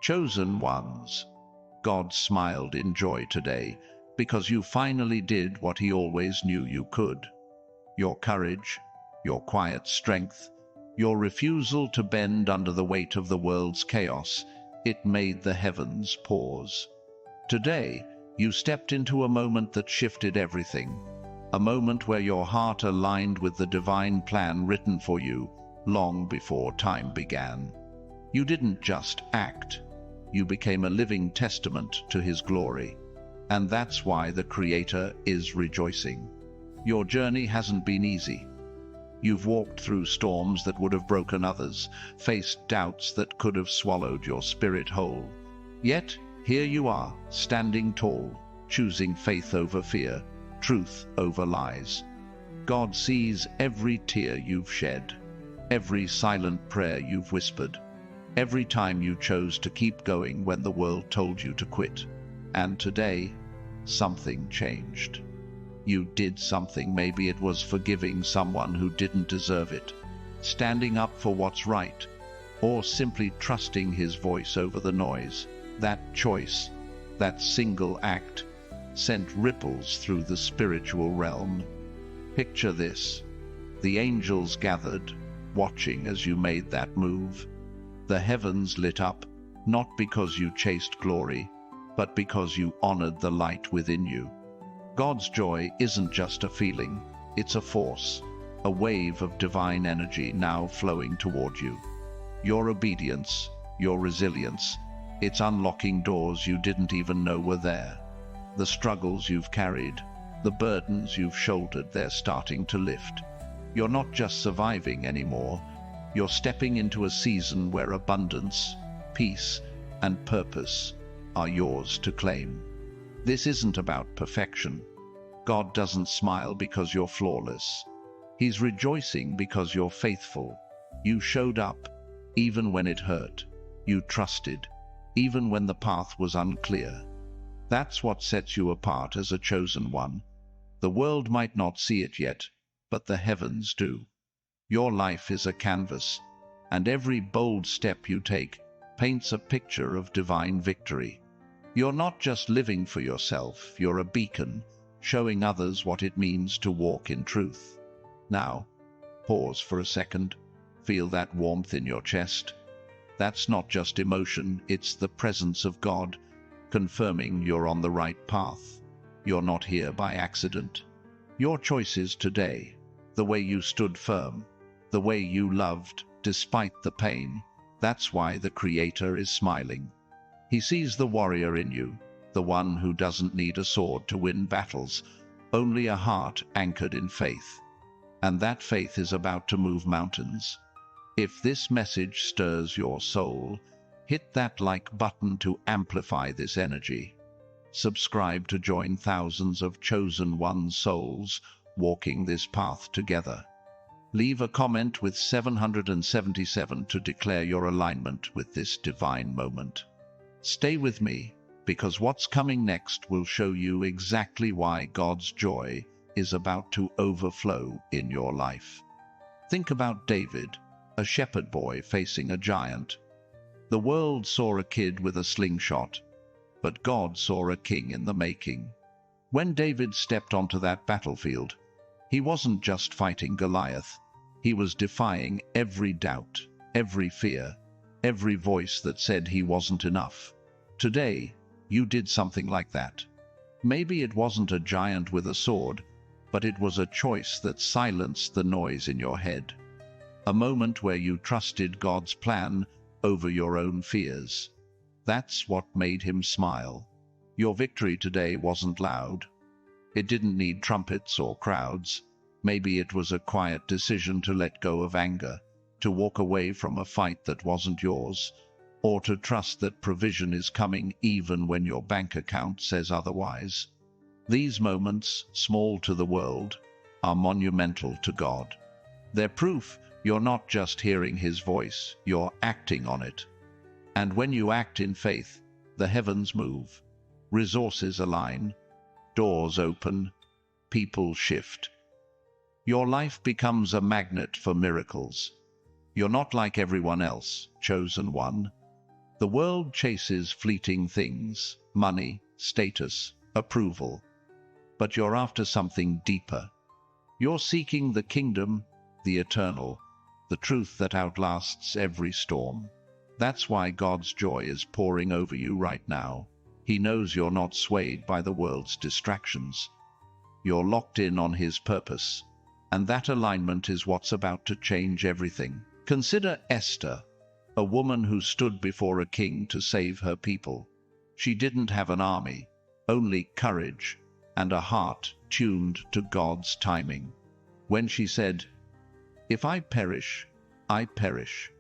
Chosen ones. God smiled in joy today because you finally did what he always knew you could. Your courage, your quiet strength, your refusal to bend under the weight of the world's chaos, it made the heavens pause. Today, you stepped into a moment that shifted everything, a moment where your heart aligned with the divine plan written for you long before time began. You didn't just act, you became a living testament to his glory. And that's why the Creator is rejoicing. Your journey hasn't been easy. You've walked through storms that would have broken others, faced doubts that could have swallowed your spirit whole. Yet, here you are, standing tall, choosing faith over fear, truth over lies. God sees every tear you've shed, every silent prayer you've whispered, every time you chose to keep going when the world told you to quit. And today, something changed. You did something. Maybe it was forgiving someone who didn't deserve it, standing up for what's right, or simply trusting his voice over the noise. That choice, that single act, sent ripples through the spiritual realm. Picture this: the angels gathered, watching as you made that move. The heavens lit up, not because you chased glory, but because you honored the light within you. God's joy isn't just a feeling, it's a force, a wave of divine energy now flowing toward you. Your obedience, your resilience, it's unlocking doors you didn't even know were there. The struggles you've carried, the burdens you've shouldered, they're starting to lift. You're not just surviving anymore, you're stepping into a season where abundance, peace, and purpose are yours to claim. This isn't about perfection. God doesn't smile because you're flawless. He's rejoicing because you're faithful. You showed up, even when it hurt. You trusted, even when the path was unclear. That's what sets you apart as a chosen one. The world might not see it yet, but the heavens do. Your life is a canvas, and every bold step you take paints a picture of divine victory. You're not just living for yourself, you're a beacon, showing others what it means to walk in truth. Now, pause for a second. Feel that warmth in your chest. That's not just emotion, it's the presence of God, confirming you're on the right path. You're not here by accident. Your choices today, the way you stood firm, the way you loved despite the pain, that's why the Creator is smiling. He sees the warrior in you, the one who doesn't need a sword to win battles, only a heart anchored in faith. And that faith is about to move mountains. If this message stirs your soul, hit that like button to amplify this energy. Subscribe to join thousands of chosen one souls walking this path together. Leave a comment with 777 to declare your alignment with this divine moment. Stay with me, because what's coming next will show you exactly why God's joy is about to overflow in your life. Think about David, a shepherd boy facing a giant. The world saw a kid with a slingshot, but God saw a king in the making. When David stepped onto that battlefield, he wasn't just fighting Goliath. He was defying every doubt, every fear, every voice that said he wasn't enough. Today, you did something like that. Maybe it wasn't a giant with a sword, but it was a choice that silenced the noise in your head. A moment where you trusted God's plan over your own fears. That's what made him smile. Your victory today wasn't loud. It didn't need trumpets or crowds. Maybe it was a quiet decision to let go of anger, to walk away from a fight that wasn't yours, or to trust that provision is coming even when your bank account says otherwise. These moments, small to the world, are monumental to God. They're proof you're not just hearing his voice, you're acting on it. And when you act in faith, the heavens move, resources align, doors open, people shift. Your life becomes a magnet for miracles. You're not like everyone else, chosen one. The world chases fleeting things, money, status, approval. But you're after something deeper. You're seeking the kingdom, the eternal, the truth that outlasts every storm. That's why God's joy is pouring over you right now. He knows you're not swayed by the world's distractions. You're locked in on His purpose, and that alignment is what's about to change everything. Consider Esther, a woman who stood before a king to save her people. She didn't have an army, only courage and a heart tuned to God's timing. When she said, "If I perish, I perish,"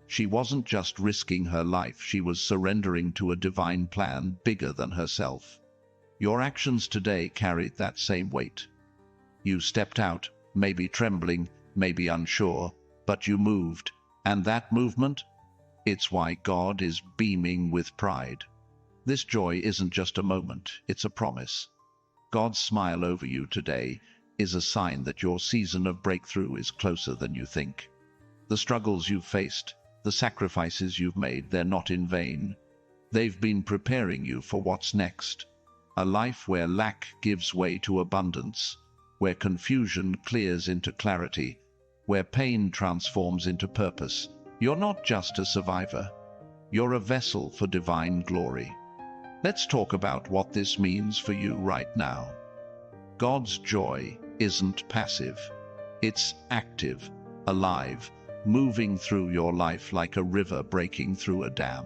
she wasn't just risking her life, she was surrendering to a divine plan bigger than herself. Your actions today carried that same weight. You stepped out, maybe trembling, maybe unsure, but you moved, and that movement, it's why God is beaming with pride. This joy isn't just a moment, it's a promise. God's smile over you today is a sign that your season of breakthrough is closer than you think. The struggles you've faced, the sacrifices you've made, they're not in vain. They've been preparing you for what's next. A life where lack gives way to abundance, where confusion clears into clarity, where pain transforms into purpose. You're not just a survivor. You're a vessel for divine glory. Let's talk about what this means for you right now. God's joy isn't passive. It's active, alive, moving through your life like a river breaking through a dam.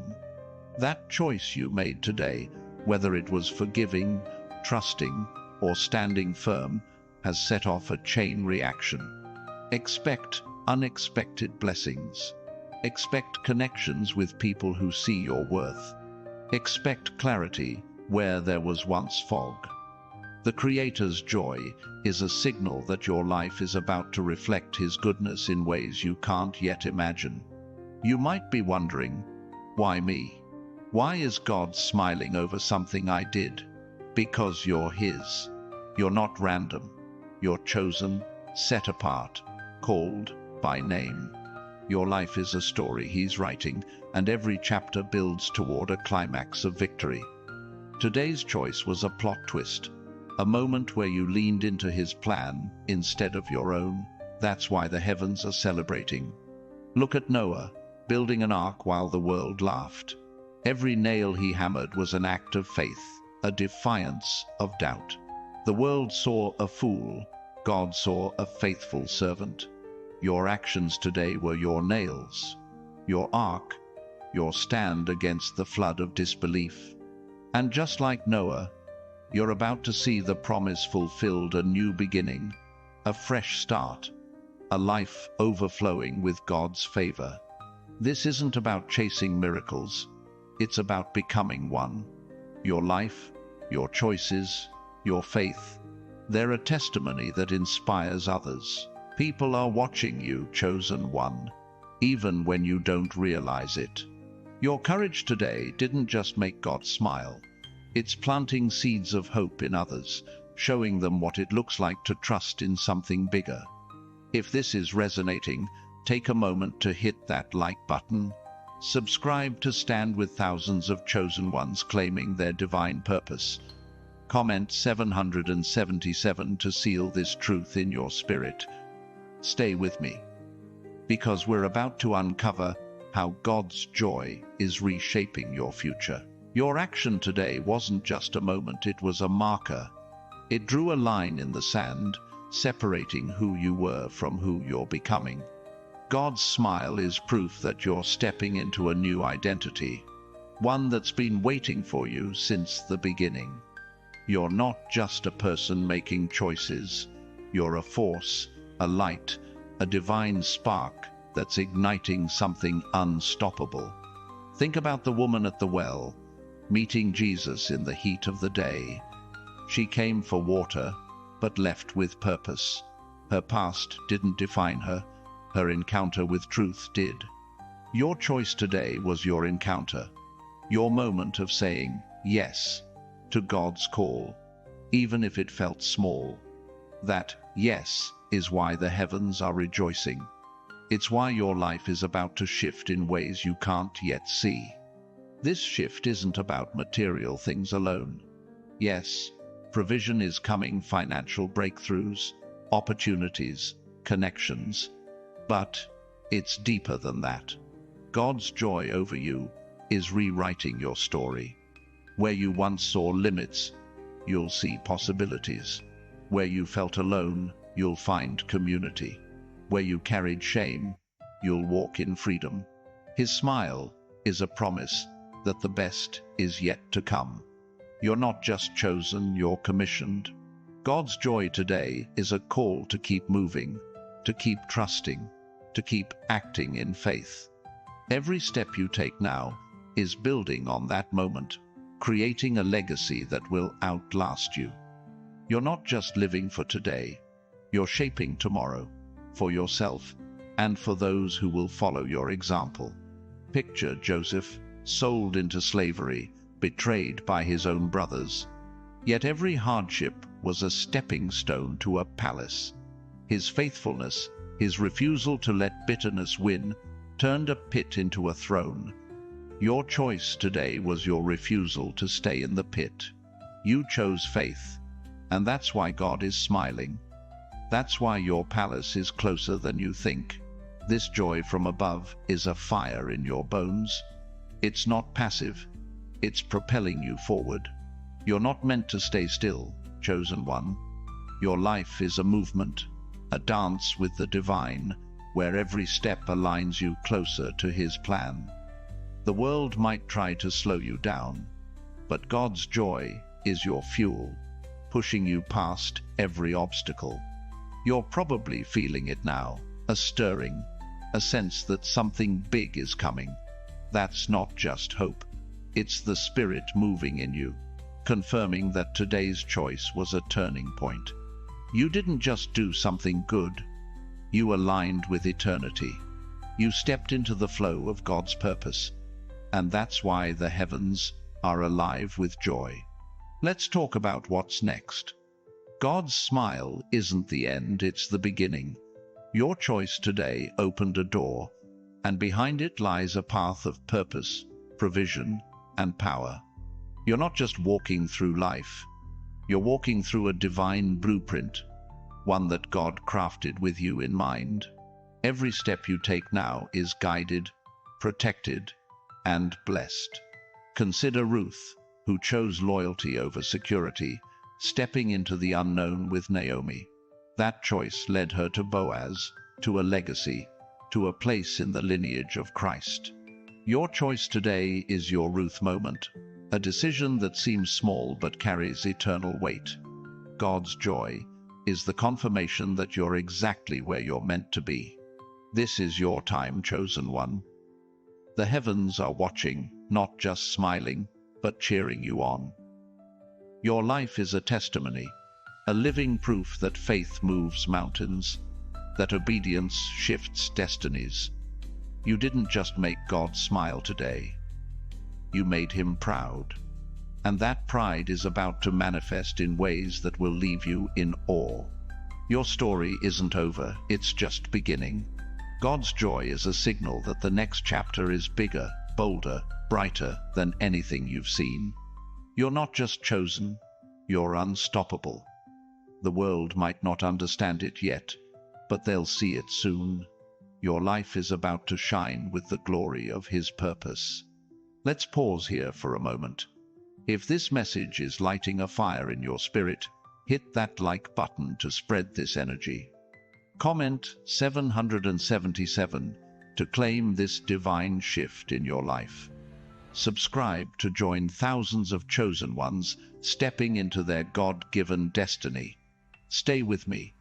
That choice you made today, whether it was forgiving, trusting, or standing firm, has set off a chain reaction. Expect unexpected blessings. Expect connections with people who see your worth. Expect clarity where there was once fog. The Creator's joy is a signal that your life is about to reflect His goodness in ways you can't yet imagine. You might be wondering, why me? Why is God smiling over something I did? Because you're His. You're not random. You're chosen, set apart, called by name. Your life is a story He's writing, and every chapter builds toward a climax of victory. Today's choice was a plot twist. A moment where you leaned into His plan instead of your own. That's why the heavens are celebrating. Look at Noah, building an ark while the world laughed. Every nail he hammered was an act of faith, a defiance of doubt. The world saw a fool. God saw a faithful servant. Your actions today were your nails, your ark, your stand against the flood of disbelief. And just like Noah, you're about to see the promise fulfilled, a new beginning, a fresh start, a life overflowing with God's favor. This isn't about chasing miracles. It's about becoming one. Your life, your choices, your faith, they're a testimony that inspires others. People are watching you, chosen one, even when you don't realize it. Your courage today didn't just make God smile. It's planting seeds of hope in others, showing them what it looks like to trust in something bigger. If this is resonating, take a moment to hit that like button. Subscribe to stand with thousands of chosen ones claiming their divine purpose. Comment 777 to seal this truth in your spirit. Stay with me, because we're about to uncover how God's joy is reshaping your future. Your action today wasn't just a moment, it was a marker. It drew a line in the sand, separating who you were from who you're becoming. God's smile is proof that you're stepping into a new identity, one that's been waiting for you since the beginning. You're not just a person making choices. You're a force, a light, a divine spark that's igniting something unstoppable. Think about the woman at the well, meeting Jesus in the heat of the day. She came for water, but left with purpose. Her past didn't define her. Her encounter with truth did. Your choice today was your encounter, your moment of saying yes to God's call, even if it felt small. That yes is why the heavens are rejoicing. It's why your life is about to shift in ways you can't yet see. This shift isn't about material things alone. Yes, provision is coming, financial breakthroughs, opportunities, connections, but it's deeper than that. God's joy over you is rewriting your story. Where you once saw limits, you'll see possibilities. Where you felt alone, you'll find community. Where you carried shame, you'll walk in freedom. His smile is a promise that the best is yet to come. You're not just chosen, you're commissioned. God's joy today is a call to keep moving, to keep trusting, to keep acting in faith. Every step you take now is building on that moment, creating a legacy that will outlast you. You're not just living for today, you're shaping tomorrow, for yourself and for those who will follow your example. Picture Joseph, sold into slavery, betrayed by his own brothers. Yet every hardship was a stepping stone to a palace. His faithfulness, his refusal to let bitterness win, turned a pit into a throne. Your choice today was your refusal to stay in the pit. You chose faith, and that's why God is smiling. That's why your palace is closer than you think. This joy from above is a fire in your bones. It's not passive, it's propelling you forward. You're not meant to stay still, chosen one. Your life is a movement, a dance with the divine, where every step aligns you closer to His plan. The world might try to slow you down, but God's joy is your fuel, pushing you past every obstacle. You're probably feeling it now, a stirring, a sense that something big is coming. That's not just hope. It's the Spirit moving in you, confirming that today's choice was a turning point. You didn't just do something good. You aligned with eternity. You stepped into the flow of God's purpose. And that's why the heavens are alive with joy. Let's talk about what's next. God's smile isn't the end, it's the beginning. Your choice today opened a door, and behind it lies a path of purpose, provision, and power. You're not just walking through life. You're walking through a divine blueprint, one that God crafted with you in mind. Every step you take now is guided, protected, and blessed. Consider Ruth, who chose loyalty over security, stepping into the unknown with Naomi. That choice led her to Boaz, to a legacy, to a place in the lineage of Christ. Your choice today is your Ruth moment, a decision that seems small but carries eternal weight. God's joy is the confirmation that you're exactly where you're meant to be. This is your time, chosen one. The heavens are watching, not just smiling, but cheering you on. Your life is a testimony, a living proof that faith moves mountains, that obedience shifts destinies. You didn't just make God smile today. You made Him proud. And that pride is about to manifest in ways that will leave you in awe. Your story isn't over, it's just beginning. God's joy is a signal that the next chapter is bigger, bolder, brighter than anything you've seen. You're not just chosen, you're unstoppable. The world might not understand it yet, but they'll see it soon. Your life is about to shine with the glory of His purpose. Let's pause here for a moment. If this message is lighting a fire in your spirit, hit that like button to spread this energy. Comment 777 to claim this divine shift in your life. Subscribe to join thousands of chosen ones stepping into their God-given destiny. Stay with me,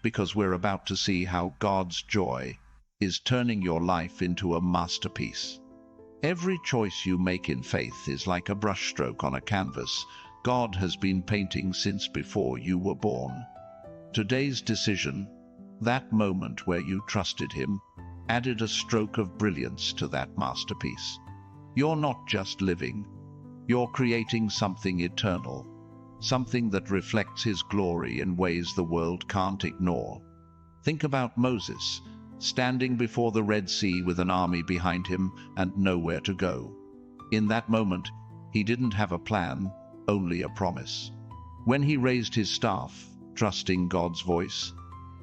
because we're about to see how God's joy is turning your life into a masterpiece. Every choice you make in faith is like a brushstroke on a canvas God has been painting since before you were born. Today's decision, that moment where you trusted Him, added a stroke of brilliance to that masterpiece. You're not just living, you're creating something eternal, something that reflects His glory in ways the world can't ignore. Think about Moses, standing before the Red Sea with an army behind him and nowhere to go. In that moment, he didn't have a plan, only a promise. When he raised his staff, trusting God's voice,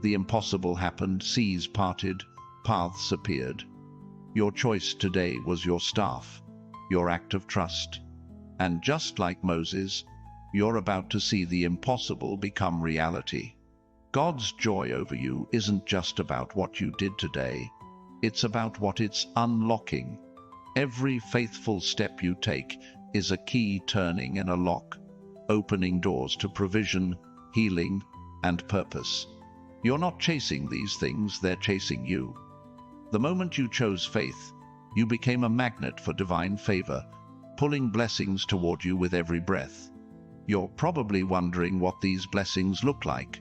the impossible happened, seas parted, paths appeared. Your choice today was your staff, your act of trust. And just like Moses, you're about to see the impossible become reality. God's joy over you isn't just about what you did today, it's about what it's unlocking. Every faithful step you take is a key turning in a lock, opening doors to provision, healing, and purpose. You're not chasing these things, they're chasing you. The moment you chose faith, you became a magnet for divine favor, pulling blessings toward you with every breath. You're probably wondering what these blessings look like.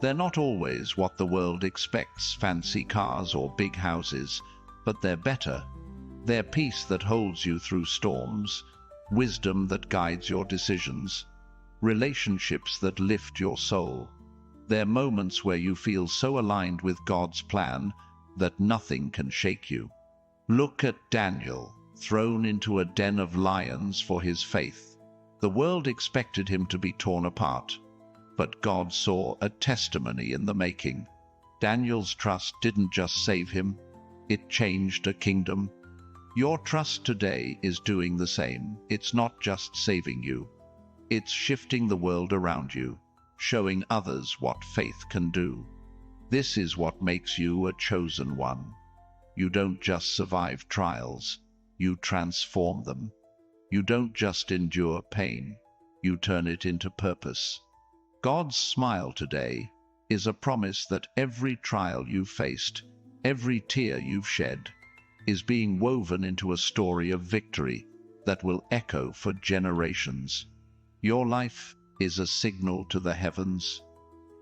They're not always what the world expects, fancy cars or big houses, but they're better. They're peace that holds you through storms, wisdom that guides your decisions, relationships that lift your soul. They're moments where you feel so aligned with God's plan that nothing can shake you. Look at Daniel, thrown into a den of lions for his faith. The world expected him to be torn apart, but God saw a testimony in the making. Daniel's trust didn't just save him, it changed a kingdom. Your trust today is doing the same. It's not just saving you, it's shifting the world around you, showing others what faith can do. This is what makes you a chosen one. You don't just survive trials, you transform them. You don't just endure pain, you turn it into purpose. God's smile today is a promise that every trial you've faced, every tear you've shed, is being woven into a story of victory that will echo for generations. Your life is a signal to the heavens,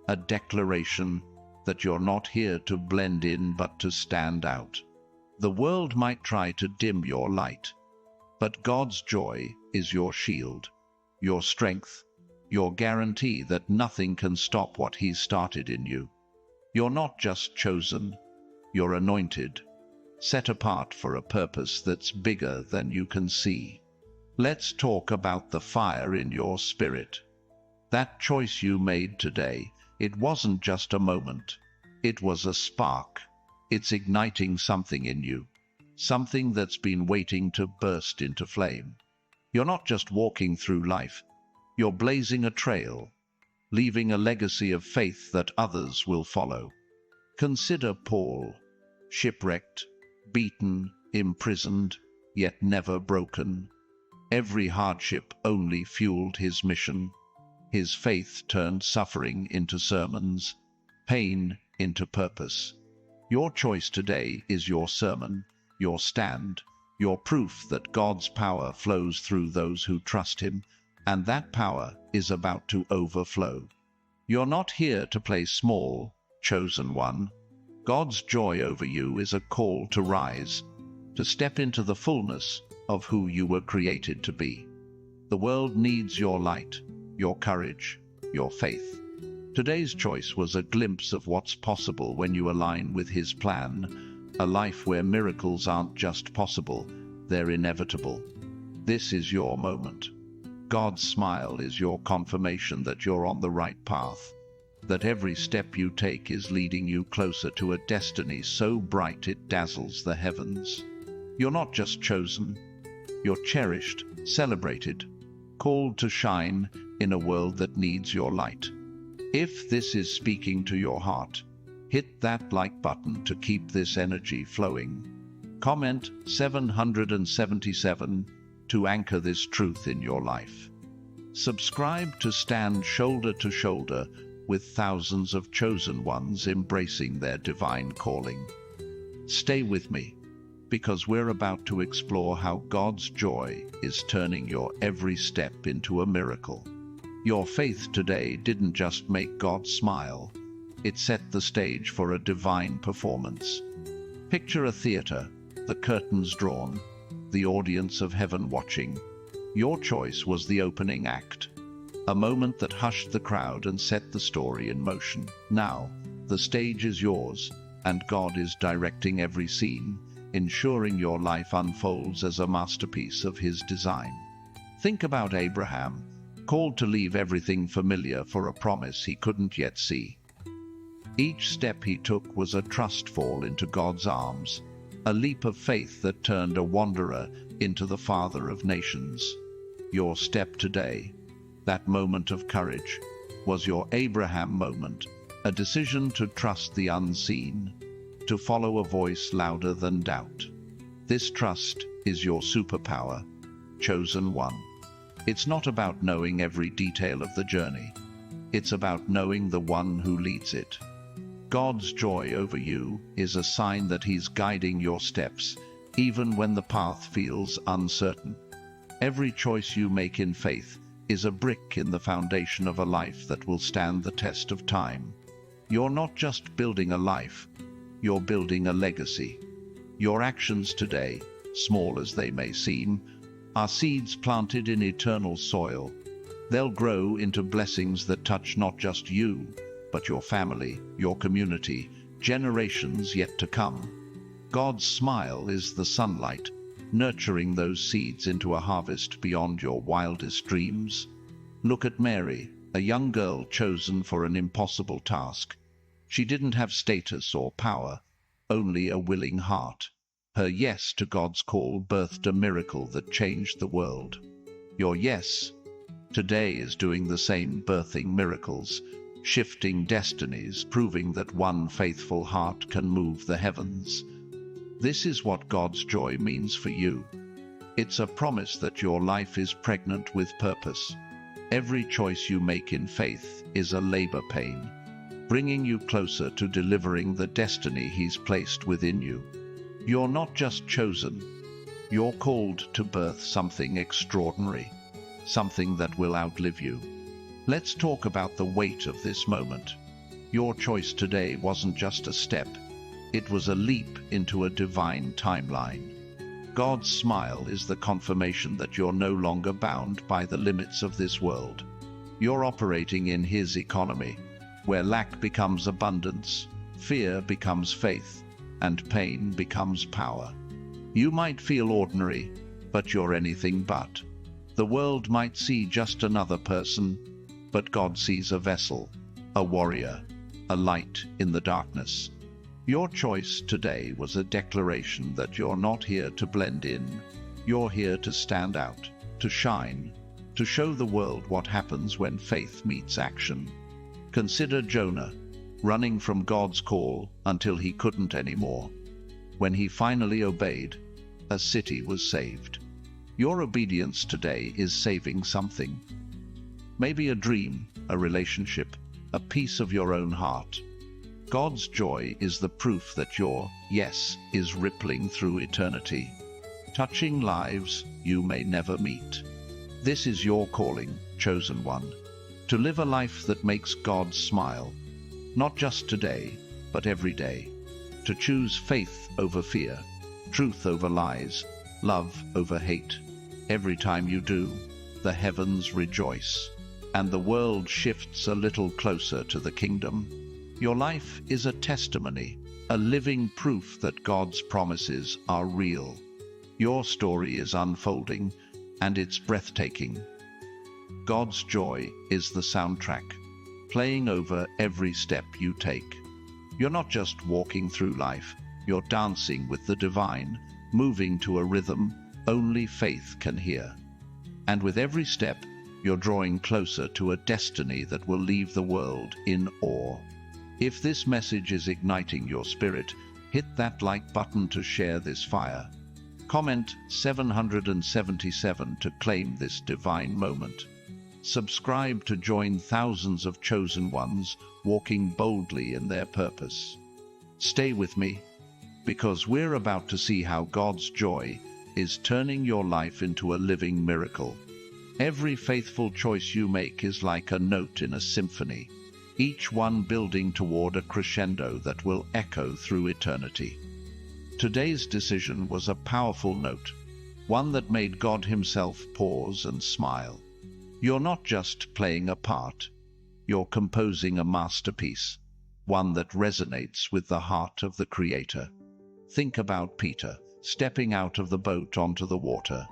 a declaration that you're not here to blend in but to stand out. The world might try to dim your light, but God's joy is your shield, your strength, your guarantee that nothing can stop what He's started in you. You're not just chosen, you're anointed, set apart for a purpose that's bigger than you can see. Let's talk about the fire in your spirit. That choice you made today, it wasn't just a moment. It was a spark. It's igniting something in you, something that's been waiting to burst into flame. You're not just walking through life, you're blazing a trail, leaving a legacy of faith that others will follow. Consider Paul, shipwrecked, beaten, imprisoned, yet never broken. Every hardship only fueled his mission. His faith turned suffering into sermons, pain into purpose. Your choice today is your sermon, your stand, your proof that God's power flows through those who trust Him, and that power is about to overflow. You're not here to play small, chosen one. God's joy over you is a call to rise, to step into the fullness of who you were created to be. The world needs your light, your courage, your faith. Today's choice was a glimpse of what's possible when you align with His plan, a life where miracles aren't just possible, they're inevitable. This is your moment. God's smile is your confirmation that you're on the right path, that every step you take is leading you closer to a destiny so bright it dazzles the heavens. You're not just chosen, you're cherished, celebrated, called to shine in a world that needs your light. If this is speaking to your heart, hit that like button to keep this energy flowing. Comment 777 to anchor this truth in your life. Subscribe to stand shoulder to shoulder with thousands of chosen ones embracing their divine calling. Stay with me, because we're about to explore how God's joy is turning your every step into a miracle. Your faith today didn't just make God smile, it set the stage for a divine performance. Picture a theater, the curtains drawn, the audience of heaven watching. Your choice was the opening act, a moment that hushed the crowd and set the story in motion. Now, the stage is yours, and God is directing every scene, ensuring your life unfolds as a masterpiece of His design. Think about Abraham, called to leave everything familiar for a promise he couldn't yet see. Each step he took was a trust fall into God's arms, a leap of faith that turned a wanderer into the father of nations. Your step today, that moment of courage, was your Abraham moment, a decision to trust the unseen, to follow a voice louder than doubt. This trust is your superpower, chosen one. It's not about knowing every detail of the journey. It's about knowing the one who leads it. God's joy over you is a sign that He's guiding your steps, even when the path feels uncertain. Every choice you make in faith is a brick in the foundation of a life that will stand the test of time. You're not just building a life, you're building a legacy. Your actions today, small as they may seem, are seeds planted in eternal soil. They'll grow into blessings that touch not just you, but your family, your community, generations yet to come. God's smile is the sunlight, nurturing those seeds into a harvest beyond your wildest dreams. Look at Mary, a young girl chosen for an impossible task. She didn't have status or power, only a willing heart. Her yes to God's call birthed a miracle that changed the world. Your yes today is doing the same, birthing miracles, shifting destinies, proving that one faithful heart can move the heavens. This is what God's joy means for you. It's a promise that your life is pregnant with purpose. Every choice you make in faith is a labor pain, bringing you closer to delivering the destiny He's placed within you. You're not just chosen, you're called to birth something extraordinary, something that will outlive you. Let's talk about the weight of this moment. Your choice today wasn't just a step, it was a leap into a divine timeline. God's smile is the confirmation that you're no longer bound by the limits of this world. You're operating in His economy, where lack becomes abundance, fear becomes faith, and pain becomes power. You might feel ordinary, but you're anything but. The world might see just another person, but God sees a vessel, a warrior, a light in the darkness. Your choice today was a declaration that you're not here to blend in. You're here to stand out, to shine, to show the world what happens when faith meets action. Consider Jonah, running from God's call until he couldn't anymore. When he finally obeyed, a city was saved. Your obedience today is saving something. Maybe a dream, a relationship, a piece of your own heart. God's joy is the proof that your yes is rippling through eternity, touching lives you may never meet. This is your calling, chosen one, to live a life that makes God smile, not just today, but every day, to choose faith over fear, truth over lies, love over hate. Every time you do, the heavens rejoice, and the world shifts a little closer to the kingdom. Your life is a testimony, a living proof that God's promises are real. Your story is unfolding, and it's breathtaking. God's joy is the soundtrack, playing over every step you take. You're not just walking through life, you're dancing with the divine, moving to a rhythm only faith can hear. And with every step, you're drawing closer to a destiny that will leave the world in awe. If this message is igniting your spirit, hit that like button to share this fire. Comment 777 to claim this divine moment. Subscribe to join thousands of chosen ones walking boldly in their purpose. Stay with me, because we're about to see how God's joy is turning your life into a living miracle. Every faithful choice you make is like a note in a symphony, each one building toward a crescendo that will echo through eternity. Today's decision was a powerful note, one that made God Himself pause and smile. You're not just playing a part, you're composing a masterpiece, one that resonates with the heart of the Creator. Think about Peter, stepping out of the boat onto the water.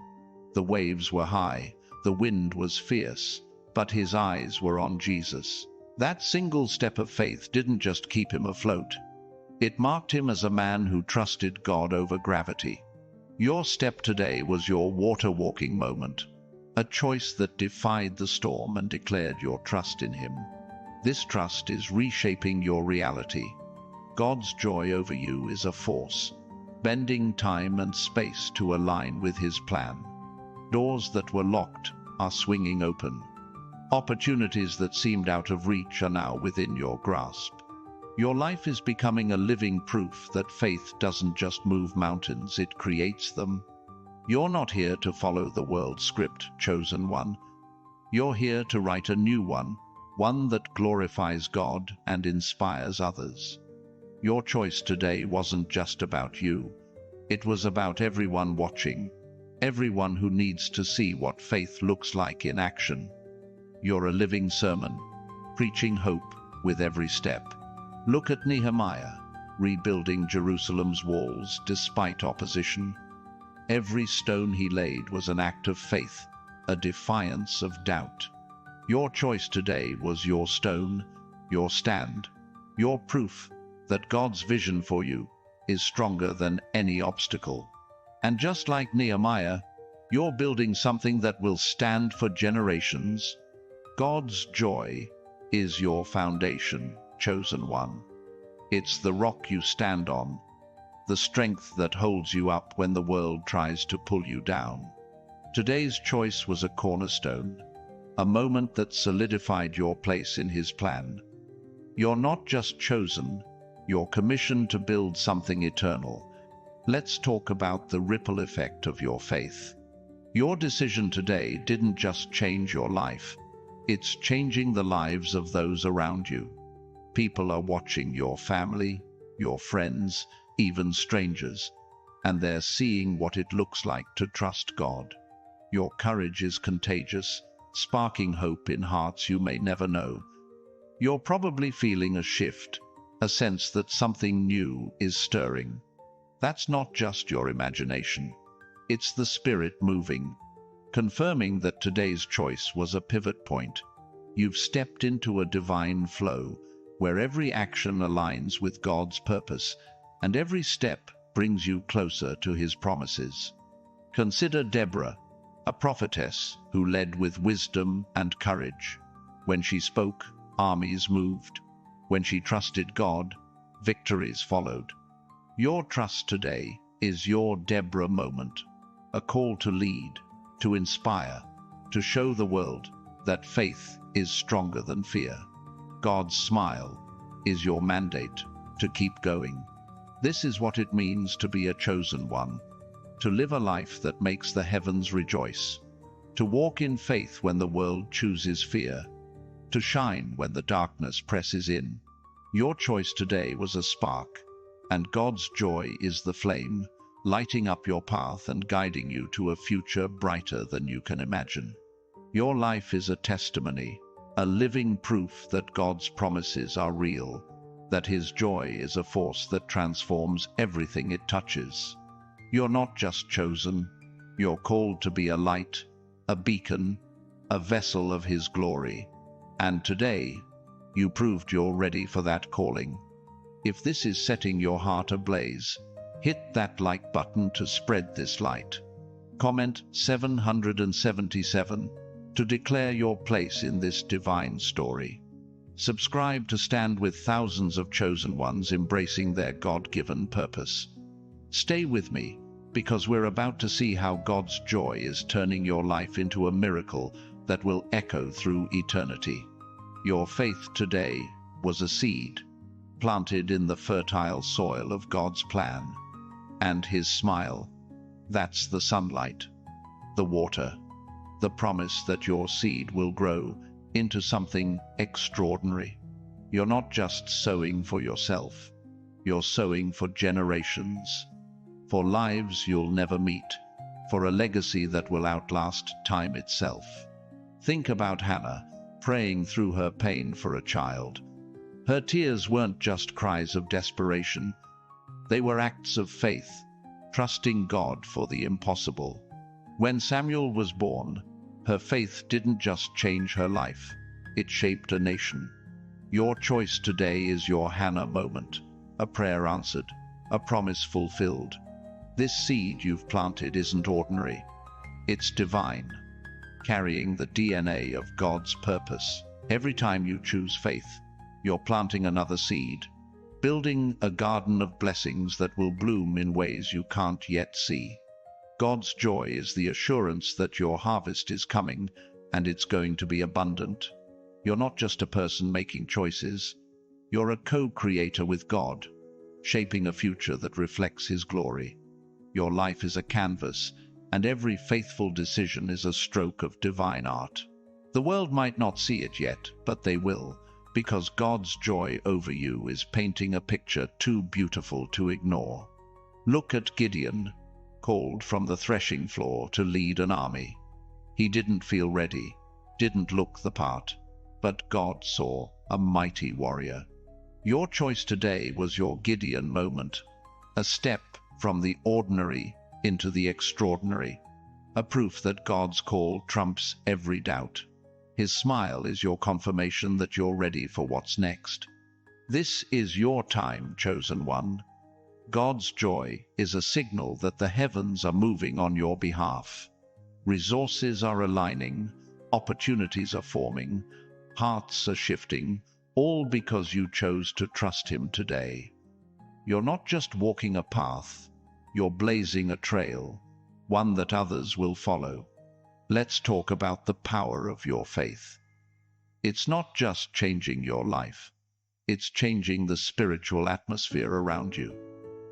The waves were high, the wind was fierce, but his eyes were on Jesus. That single step of faith didn't just keep him afloat. It marked him as a man who trusted God over gravity. Your step today was your water-walking moment, a choice that defied the storm and declared your trust in him. This trust is reshaping your reality. God's joy over you is a force, bending time and space to align with his plan. Doors that were locked are swinging open. Opportunities that seemed out of reach are now within your grasp. Your life is becoming a living proof that faith doesn't just move mountains, it creates them. You're not here to follow the world's script, chosen one. You're here to write a new one that glorifies God and inspires others. Your choice today wasn't just about you. It was about everyone watching, everyone who needs to see what faith looks like in action. You're a living sermon, preaching hope with every step. Look at Nehemiah, rebuilding Jerusalem's walls despite opposition. Every stone he laid was an act of faith, a defiance of doubt. Your choice today was your stone, your stand, your proof that God's vision for you is stronger than any obstacle. And just like Nehemiah, you're building something that will stand for generations. God's joy is your foundation, chosen one. It's the rock you stand on, the strength that holds you up when the world tries to pull you down. Today's choice was a cornerstone, a moment that solidified your place in his plan. You're not just chosen, you're commissioned to build something eternal. Let's talk about the ripple effect of your faith. Your decision today didn't just change your life, it's changing the lives of those around you. People are watching your family, your friends, even strangers, and they're seeing what it looks like to trust God. Your courage is contagious, sparking hope in hearts you may never know. You're probably feeling a shift, a sense that something new is stirring. That's not just your imagination. It's the Spirit moving, confirming that today's choice was a pivot point. You've stepped into a divine flow, where every action aligns with God's purpose, and every step brings you closer to his promises. Consider Deborah, a prophetess who led with wisdom and courage. When she spoke, armies moved. When she trusted God, victories followed. Your trust today is your Deborah moment, a call to lead, to inspire, to show the world that faith is stronger than fear. God's smile is your mandate to keep going. This is what it means to be a chosen one, to live a life that makes the heavens rejoice, to walk in faith when the world chooses fear, to shine when the darkness presses in. Your choice today was a spark, and God's joy is the flame, lighting up your path and guiding you to a future brighter than you can imagine. Your life is a testimony, a living proof that God's promises are real, that his joy is a force that transforms everything it touches. You're not just chosen, you're called to be a light, a beacon, a vessel of his glory. And today, you proved you're ready for that calling. If this is setting your heart ablaze, hit that like button to spread this light. Comment 777 to declare your place in this divine story. Subscribe to stand with thousands of chosen ones embracing their God-given purpose. Stay with me, because we're about to see how God's joy is turning your life into a miracle that will echo through eternity. Your faith today was a seed, planted in the fertile soil of God's plan. And his smile, that's the sunlight, the water, the promise that your seed will grow into something extraordinary. You're not just sowing for yourself, you're sowing for generations, for lives you'll never meet, for a legacy that will outlast time itself. Think about Hannah, praying through her pain for a child. Her tears weren't just cries of desperation, they were acts of faith, trusting God for the impossible. When Samuel was born, her faith didn't just change her life, it shaped a nation. Your choice today is your Hannah moment, a prayer answered, a promise fulfilled. This seed you've planted isn't ordinary, it's divine, carrying the DNA of God's purpose. Every time you choose faith, you're planting another seed, building a garden of blessings that will bloom in ways you can't yet see. God's joy is the assurance that your harvest is coming, and it's going to be abundant. You're not just a person making choices, you're a co-creator with God, shaping a future that reflects His glory. Your life is a canvas, and every faithful decision is a stroke of divine art. The world might not see it yet, but they will, because God's joy over you is painting a picture too beautiful to ignore. Look at Gideon, called from the threshing floor to lead an army. He didn't feel ready, didn't look the part, but God saw a mighty warrior. Your choice today was your Gideon moment, a step from the ordinary into the extraordinary, a proof that God's call trumps every doubt. His smile is your confirmation that you're ready for what's next. This is your time, chosen one. God's joy is a signal that the heavens are moving on your behalf. Resources are aligning, opportunities are forming, hearts are shifting, all because you chose to trust Him today. You're not just walking a path, you're blazing a trail, one that others will follow. Let's talk about the power of your faith. It's not just changing your life, it's changing the spiritual atmosphere around you.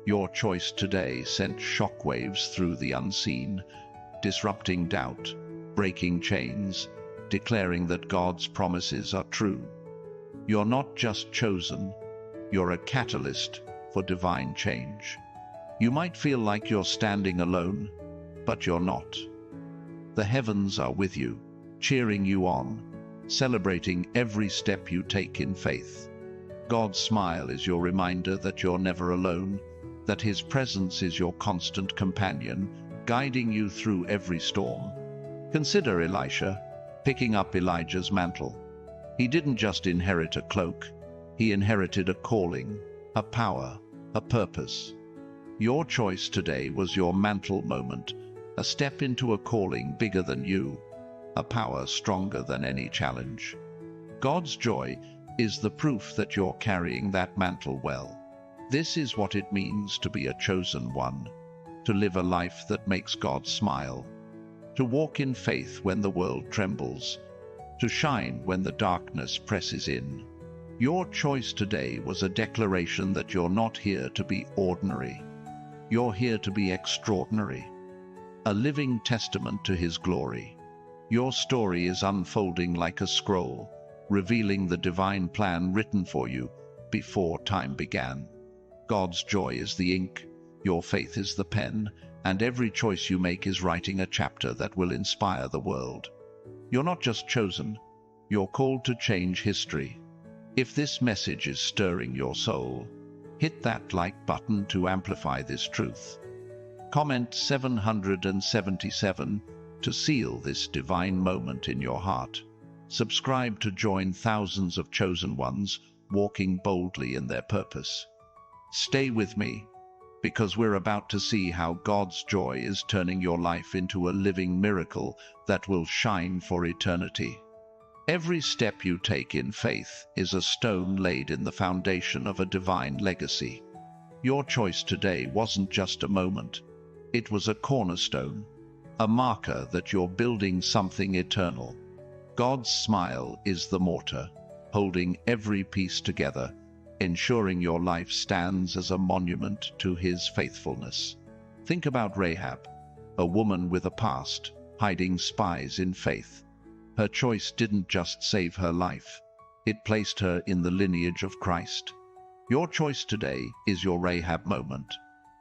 Your choice today sent shockwaves through the unseen, disrupting doubt, breaking chains, declaring that God's promises are true. You're not just chosen, you're a catalyst for divine change. You might feel like you're standing alone, but you're not. The heavens are with you, cheering you on, celebrating every step you take in faith. God's smile is your reminder that you're never alone, that His presence is your constant companion, guiding you through every storm. Consider Elisha, picking up Elijah's mantle. He didn't just inherit a cloak, he inherited a calling, a power, a purpose. Your choice today was your mantle moment, a step into a calling bigger than you, a power stronger than any challenge. God's joy is the proof that you're carrying that mantle well. This is what it means to be a chosen one, to live a life that makes God smile, to walk in faith when the world trembles, to shine when the darkness presses in. Your choice today was a declaration that you're not here to be ordinary. You're here to be extraordinary, a living testament to His glory. Your story is unfolding like a scroll, revealing the divine plan written for you before time began. God's joy is the ink, your faith is the pen, and every choice you make is writing a chapter that will inspire the world. You're not just chosen, you're called to change history. If this message is stirring your soul, hit that like button to amplify this truth. Comment 777 to seal this divine moment in your heart. Subscribe to join thousands of chosen ones walking boldly in their purpose. Stay with me, because we're about to see how God's joy is turning your life into a living miracle that will shine for eternity. Every step you take in faith is a stone laid in the foundation of a divine legacy. Your choice today wasn't just a moment. It was a cornerstone, a marker that you're building something eternal. God's smile is the mortar, holding every piece together, ensuring your life stands as a monument to His faithfulness. Think about Rahab, a woman with a past, hiding spies in faith. Her choice didn't just save her life, it placed her in the lineage of Christ. Your choice today is your Rahab moment,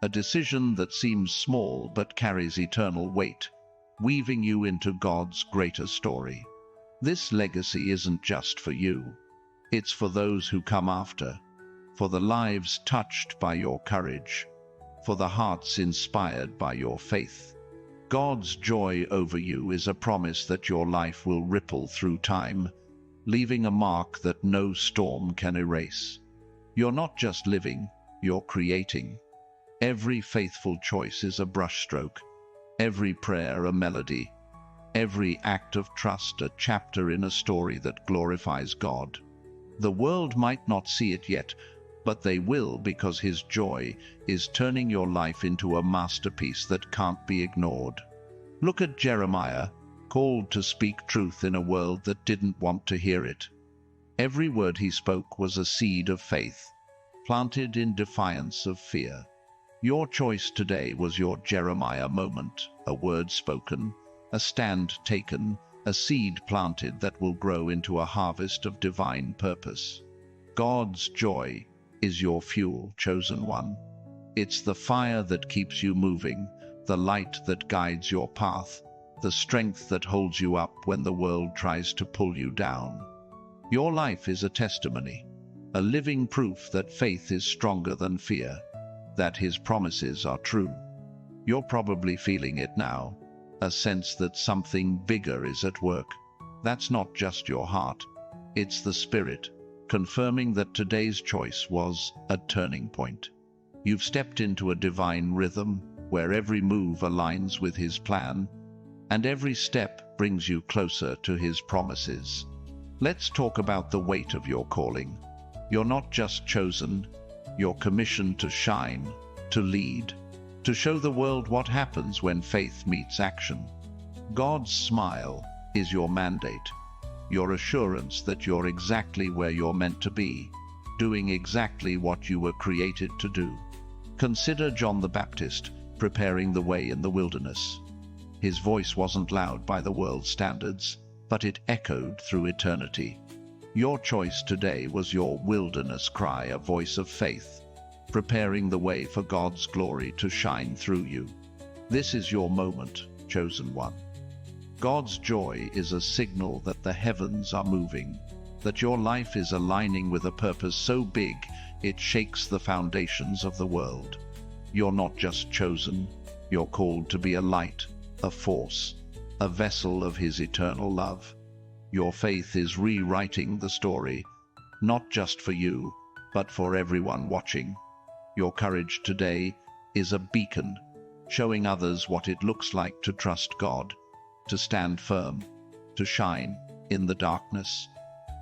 a decision that seems small but carries eternal weight, weaving you into God's greater story. This legacy isn't just for you, it's for those who come after, for the lives touched by your courage, for the hearts inspired by your faith. God's joy over you is a promise that your life will ripple through time, leaving a mark that no storm can erase. You're not just living, you're creating. Every faithful choice is a brushstroke, every prayer a melody, every act of trust a chapter in a story that glorifies God. The world might not see it yet, but they will, because His joy is turning your life into a masterpiece that can't be ignored. Look at Jeremiah, called to speak truth in a world that didn't want to hear it. Every word he spoke was a seed of faith, planted in defiance of fear. Your choice today was your Jeremiah moment, a word spoken, a stand taken, a seed planted that will grow into a harvest of divine purpose. God's joy is your fuel, chosen one. It's the fire that keeps you moving, the light that guides your path, the strength that holds you up when the world tries to pull you down. Your life is a testimony, a living proof that faith is stronger than fear, that His promises are true. You're probably feeling it now, a sense that something bigger is at work. That's not just your heart, it's the Spirit, confirming that today's choice was a turning point. You've stepped into a divine rhythm where every move aligns with His plan, and every step brings you closer to His promises. Let's talk about the weight of your calling. You're not just chosen, you're commissioned to shine, to lead, to show the world what happens when faith meets action. God's smile is your mandate, your assurance that you're exactly where you're meant to be, doing exactly what you were created to do. Consider John the Baptist preparing the way in the wilderness. His voice wasn't loud by the world's standards, but it echoed through eternity. Your choice today was your wilderness cry, a voice of faith, preparing the way for God's glory to shine through you. This is your moment, chosen one. God's joy is a signal that the heavens are moving, that your life is aligning with a purpose so big it shakes the foundations of the world. You're not just chosen, you're called to be a light, a force, a vessel of His eternal love. Your faith is rewriting the story, not just for you, but for everyone watching. Your courage today is a beacon, showing others what it looks like to trust God, to stand firm, to shine in the darkness.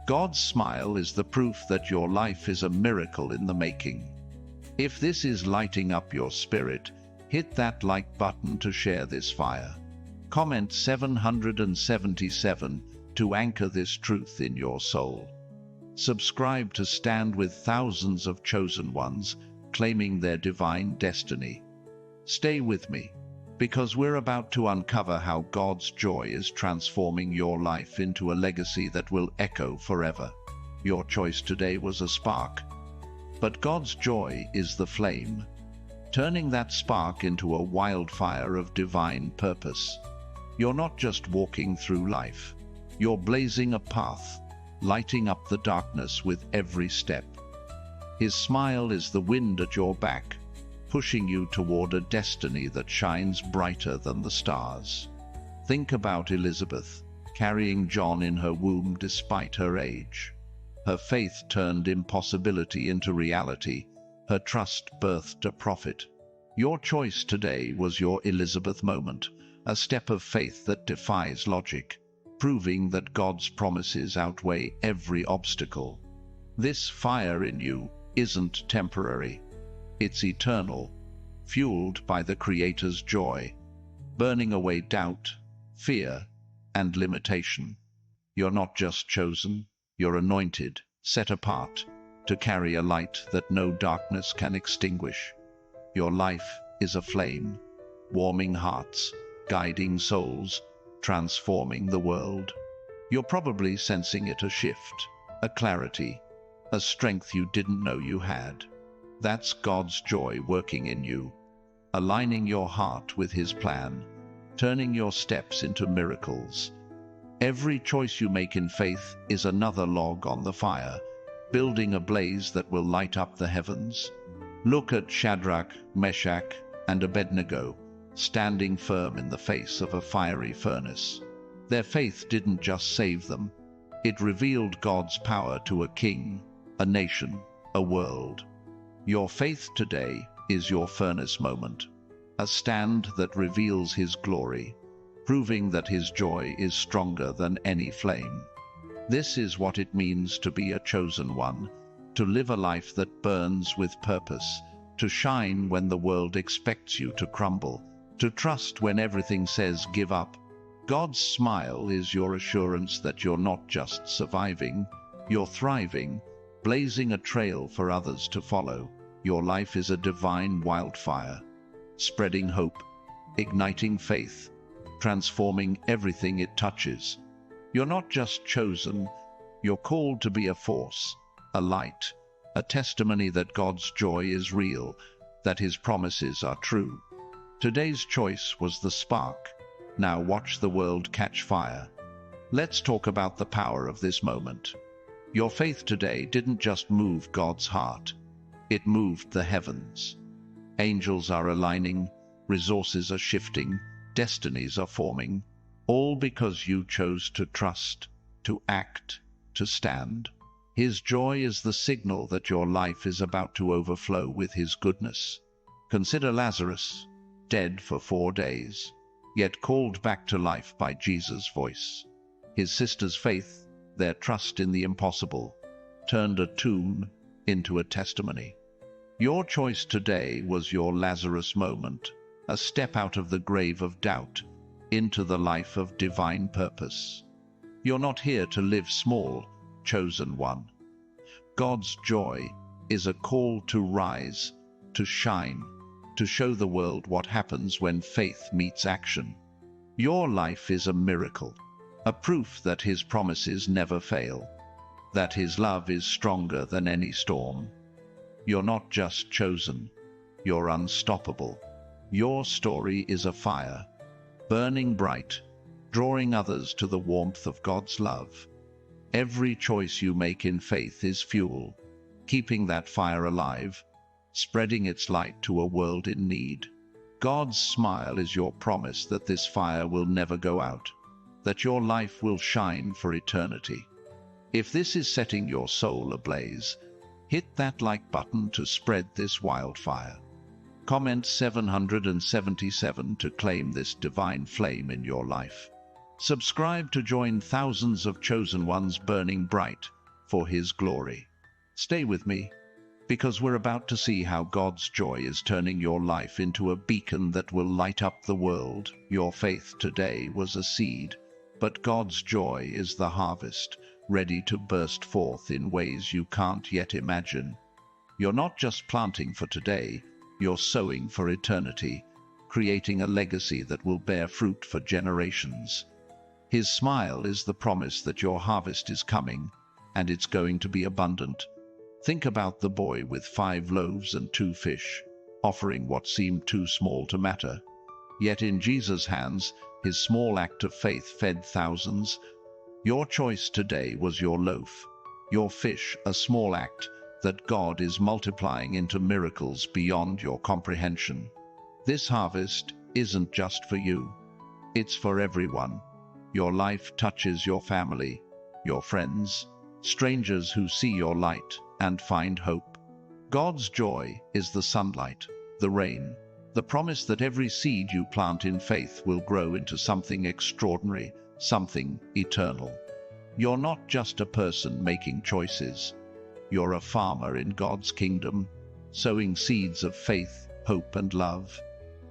God's smile is the proof that your life is a miracle in the making. If this is lighting up your spirit, hit that like button to share this fire. Comment 777 to anchor this truth in your soul. Subscribe to stand with thousands of chosen ones claiming their divine destiny. Stay with me, because we're about to uncover how God's joy is transforming your life into a legacy that will echo forever. Your choice today was a spark, but God's joy is the flame, turning that spark into a wildfire of divine purpose. You're not just walking through life, you're blazing a path, lighting up the darkness with every step. His smile is the wind at your back, pushing you toward a destiny that shines brighter than the stars. Think about Elizabeth, carrying John in her womb despite her age. Her faith turned impossibility into reality. Her trust birthed a prophet. Your choice today was your Elizabeth moment, a step of faith that defies logic, proving that God's promises outweigh every obstacle. This fire in you isn't temporary. It's eternal, fueled by the Creator's joy, burning away doubt, fear, and limitation. You're not just chosen, you're anointed, set apart, to carry a light that no darkness can extinguish. Your life is a flame, warming hearts, guiding souls, transforming the world. You're probably sensing it, a shift, a clarity, a strength you didn't know you had. That's God's joy working in you, aligning your heart with His plan, turning your steps into miracles. Every choice you make in faith is another log on the fire, building a blaze that will light up the heavens. Look at Shadrach, Meshach, and Abednego, standing firm in the face of a fiery furnace. Their faith didn't just save them, it revealed God's power to a king, a nation, a world. Your faith today is your furnace moment, a stand that reveals His glory, proving that His joy is stronger than any flame. This is what it means to be a chosen one, to live a life that burns with purpose, to shine when the world expects you to crumble, to trust when everything says give up. God's smile is your assurance that you're not just surviving, you're thriving, blazing a trail for others to follow. Your life is a divine wildfire, spreading hope, igniting faith, transforming everything it touches. You're not just chosen, you're called to be a force, a light, a testimony that God's joy is real, that His promises are true. Today's choice was the spark. Now watch the world catch fire. Let's talk about the power of this moment. Your faith today didn't just move God's heart, it moved the heavens. Angels are aligning, resources are shifting, destinies are forming, all because you chose to trust, to act, to stand. His joy is the signal that your life is about to overflow with His goodness. Consider Lazarus, dead for 4 days, yet called back to life by Jesus' voice. His sister's faith, their trust in the impossible, turned a tomb into a testimony. Your choice today was your Lazarus moment, a step out of the grave of doubt into the life of divine purpose. You're not here to live small, chosen one. God's joy is a call to rise, to shine, to show the world what happens when faith meets action. Your life is a miracle, a proof that His promises never fail, that His love is stronger than any storm. You're not just chosen, you're unstoppable. Your story is a fire, burning bright, drawing others to the warmth of God's love. Every choice you make in faith is fuel, keeping that fire alive, spreading its light to a world in need. God's smile is your promise that this fire will never go out, that your life will shine for eternity. If this is setting your soul ablaze, hit that like button to spread this wildfire. Comment 777 to claim this divine flame in your life. Subscribe to join thousands of chosen ones burning bright for His glory. Stay with me, because we're about to see how God's joy is turning your life into a beacon that will light up the world. Your faith today was a seed, but God's joy is the harvest, ready to burst forth in ways you can't yet imagine. You're not just planting for today, you're sowing for eternity, creating a legacy that will bear fruit for generations. His smile is the promise that your harvest is coming, and it's going to be abundant. Think about the boy with 5 loaves and 2 fish, offering what seemed too small to matter. Yet in Jesus' hands, His small act of faith fed thousands. Your choice today was your loaf, your fish, a small act that God is multiplying into miracles beyond your comprehension. This harvest isn't just for you, it's for everyone. Your life touches your family, your friends, strangers who see your light and find hope. God's joy is the sunlight, the rain, the promise that every seed you plant in faith will grow into something extraordinary, something eternal. You're not just a person making choices. You're a farmer in God's kingdom, sowing seeds of faith, hope, and love.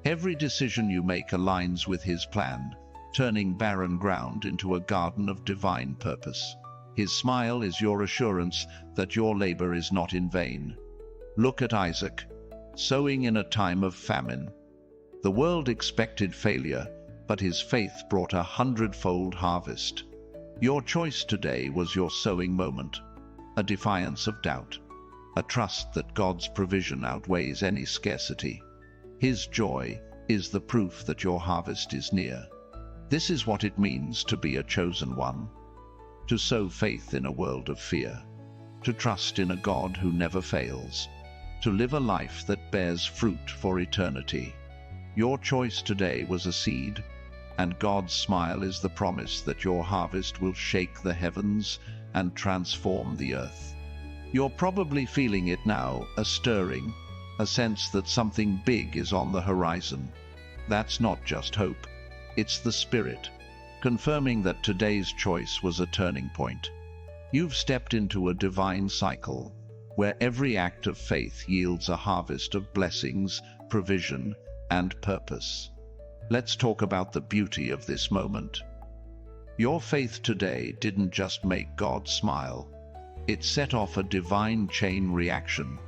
Every decision you make aligns with His plan, turning barren ground into a garden of divine purpose. His smile is your assurance that your labor is not in vain. Look at Isaac, sowing in a time of famine. The world expected failure, but his faith brought 100-fold harvest. Your choice today was your sowing moment, a defiance of doubt, a trust that God's provision outweighs any scarcity. His joy is the proof that your harvest is near. This is what it means to be a chosen one. To sow faith in a world of fear, to trust in a God who never fails, to live a life that bears fruit for eternity. Your choice today was a seed, and God's smile is the promise that your harvest will shake the heavens and transform the earth. You're probably feeling it now, a stirring, a sense that something big is on the horizon. That's not just hope, it's the Spirit, confirming that today's choice was a turning point. You've stepped into a divine cycle, where every act of faith yields a harvest of blessings, provision, and purpose. Let's talk about the beauty of this moment. Your faith today didn't just make God smile. It set off a divine chain reaction.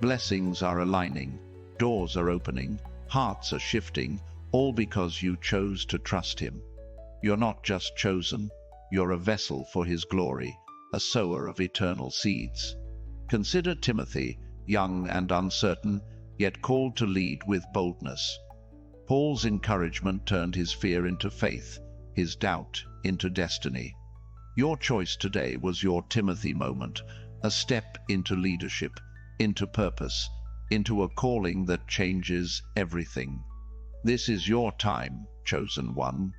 Blessings are aligning, doors are opening, hearts are shifting, all because you chose to trust Him. You're not just chosen, you're a vessel for His glory, a sower of eternal seeds. Consider Timothy, young and uncertain, yet called to lead with boldness. Paul's encouragement turned his fear into faith, his doubt into destiny. Your choice today was your Timothy moment, a step into leadership, into purpose, into a calling that changes everything. This is your time, chosen one.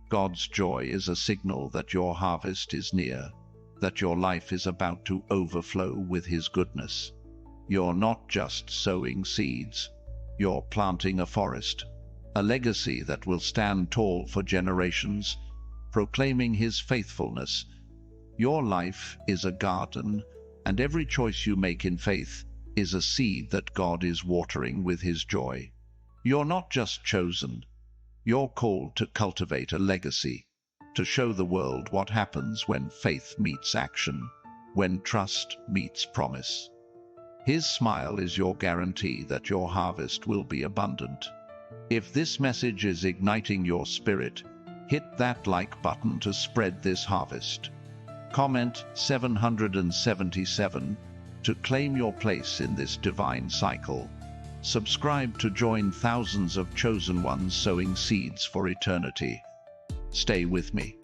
God's joy is a signal that your harvest is near, that your life is about to overflow with His goodness. You're not just sowing seeds, you're planting a forest, a legacy that will stand tall for generations, proclaiming His faithfulness. Your life is a garden, and every choice you make in faith is a seed that God is watering with His joy. You're not just chosen, you're called to cultivate a legacy, to show the world what happens when faith meets action, when trust meets promise. His smile is your guarantee that your harvest will be abundant. If this message is igniting your spirit, hit that like button to spread this harvest. Comment 777 to claim your place in this divine cycle. Subscribe to join thousands of chosen ones sowing seeds for eternity. Stay with me,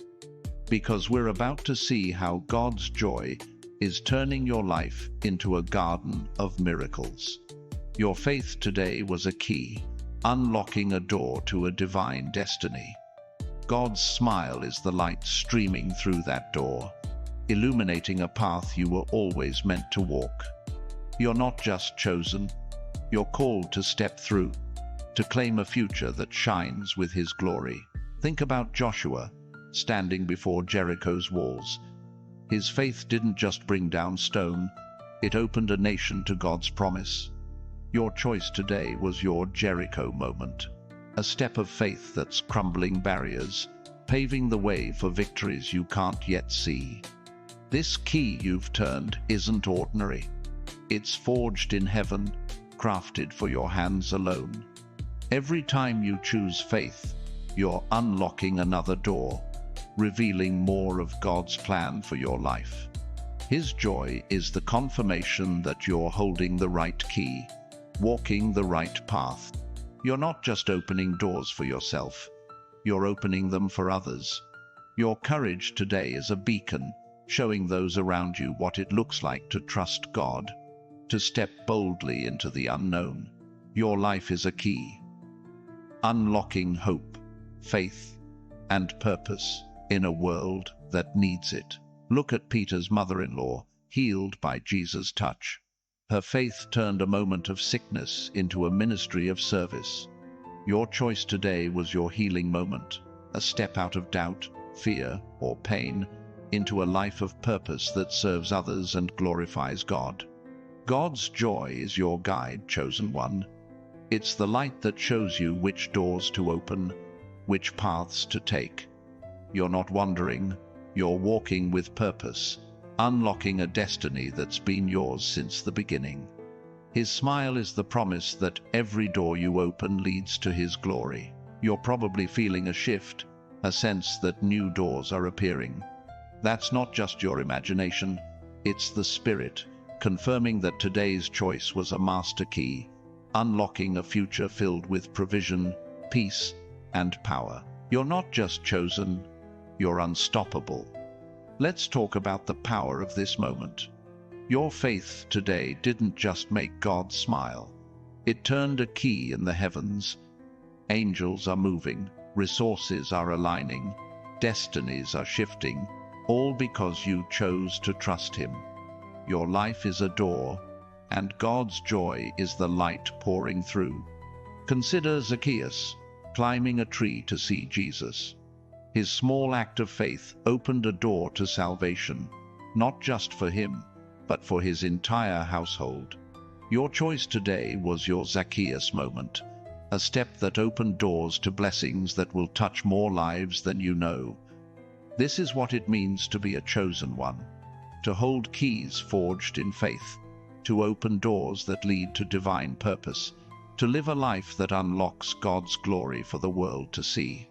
because we're about to see how God's joy is turning your life into a garden of miracles. Your faith today was a key, unlocking a door to a divine destiny. God's smile is the light streaming through that door, illuminating a path you were always meant to walk. You're not just chosen, you're called to step through, to claim a future that shines with His glory. Think about Joshua, standing before Jericho's walls. His faith didn't just bring down stone, it opened a nation to God's promise. Your choice today was your Jericho moment, a step of faith that's crumbling barriers, paving the way for victories you can't yet see. This key you've turned isn't ordinary. It's forged in heaven, crafted for your hands alone. Every time you choose faith, you're unlocking another door, revealing more of God's plan for your life. His joy is the confirmation that you're holding the right key, walking the right path. You're not just opening doors for yourself, you're opening them for others. Your courage today is a beacon, showing those around you what it looks like to trust God, to step boldly into the unknown. Your life is a key, unlocking hope, faith, and purpose in a world that needs it. Look at Peter's mother-in-law, healed by Jesus' touch. Her faith turned a moment of sickness into a ministry of service. Your choice today was your healing moment, a step out of doubt, fear, or pain, into a life of purpose that serves others and glorifies God. God's joy is your guide, chosen one. It's the light that shows you which doors to open, which paths to take. You're not wandering, you're walking with purpose, unlocking a destiny that's been yours since the beginning. His smile is the promise that every door you open leads to His glory. You're probably feeling a shift, a sense that new doors are appearing. That's not just your imagination, it's the Spirit, confirming that today's choice was a master key, unlocking a future filled with provision, peace, and power. You're not just chosen, you're unstoppable. Let's talk about the power of this moment. Your faith today didn't just make God smile. It turned a key in the heavens. Angels are moving, resources are aligning, destinies are shifting, all because you chose to trust Him. Your life is a door, and God's joy is the light pouring through. Consider Zacchaeus, climbing a tree to see Jesus. His small act of faith opened a door to salvation, not just for him, but for his entire household. Your choice today was your Zacchaeus moment, a step that opened doors to blessings that will touch more lives than you know. This is what it means to be a chosen one, to hold keys forged in faith, to open doors that lead to divine purpose, to live a life that unlocks God's glory for the world to see.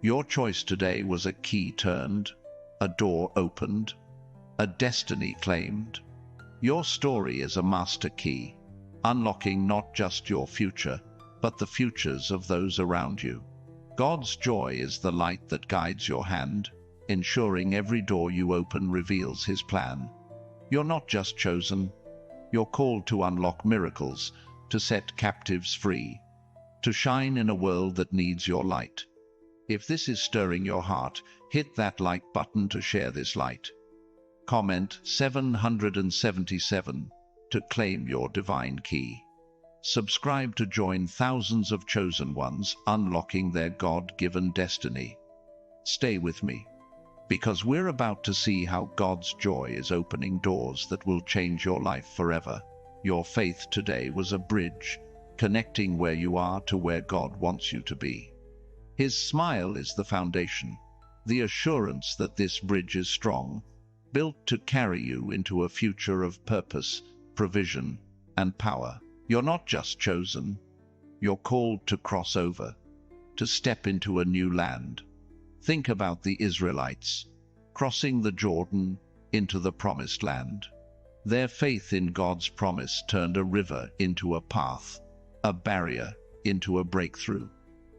Your choice today was a key turned, a door opened, a destiny claimed. Your story is a master key, unlocking not just your future, but the futures of those around you. God's joy is the light that guides your hand, ensuring every door you open reveals His plan. You're not just chosen, you're called to unlock miracles, to set captives free, to shine in a world that needs your light. If this is stirring your heart, hit that like button to share this light. Comment 777 to claim your divine key. Subscribe to join thousands of chosen ones unlocking their God-given destiny. Stay with me, because we're about to see how God's joy is opening doors that will change your life forever. Your faith today was a bridge, connecting where you are to where God wants you to be. His smile is the foundation, the assurance that this bridge is strong, built to carry you into a future of purpose, provision, and power. You're not just chosen, you're called to cross over, to step into a new land. Think about the Israelites, crossing the Jordan into the promised land. Their faith in God's promise turned a river into a path, a barrier into a breakthrough.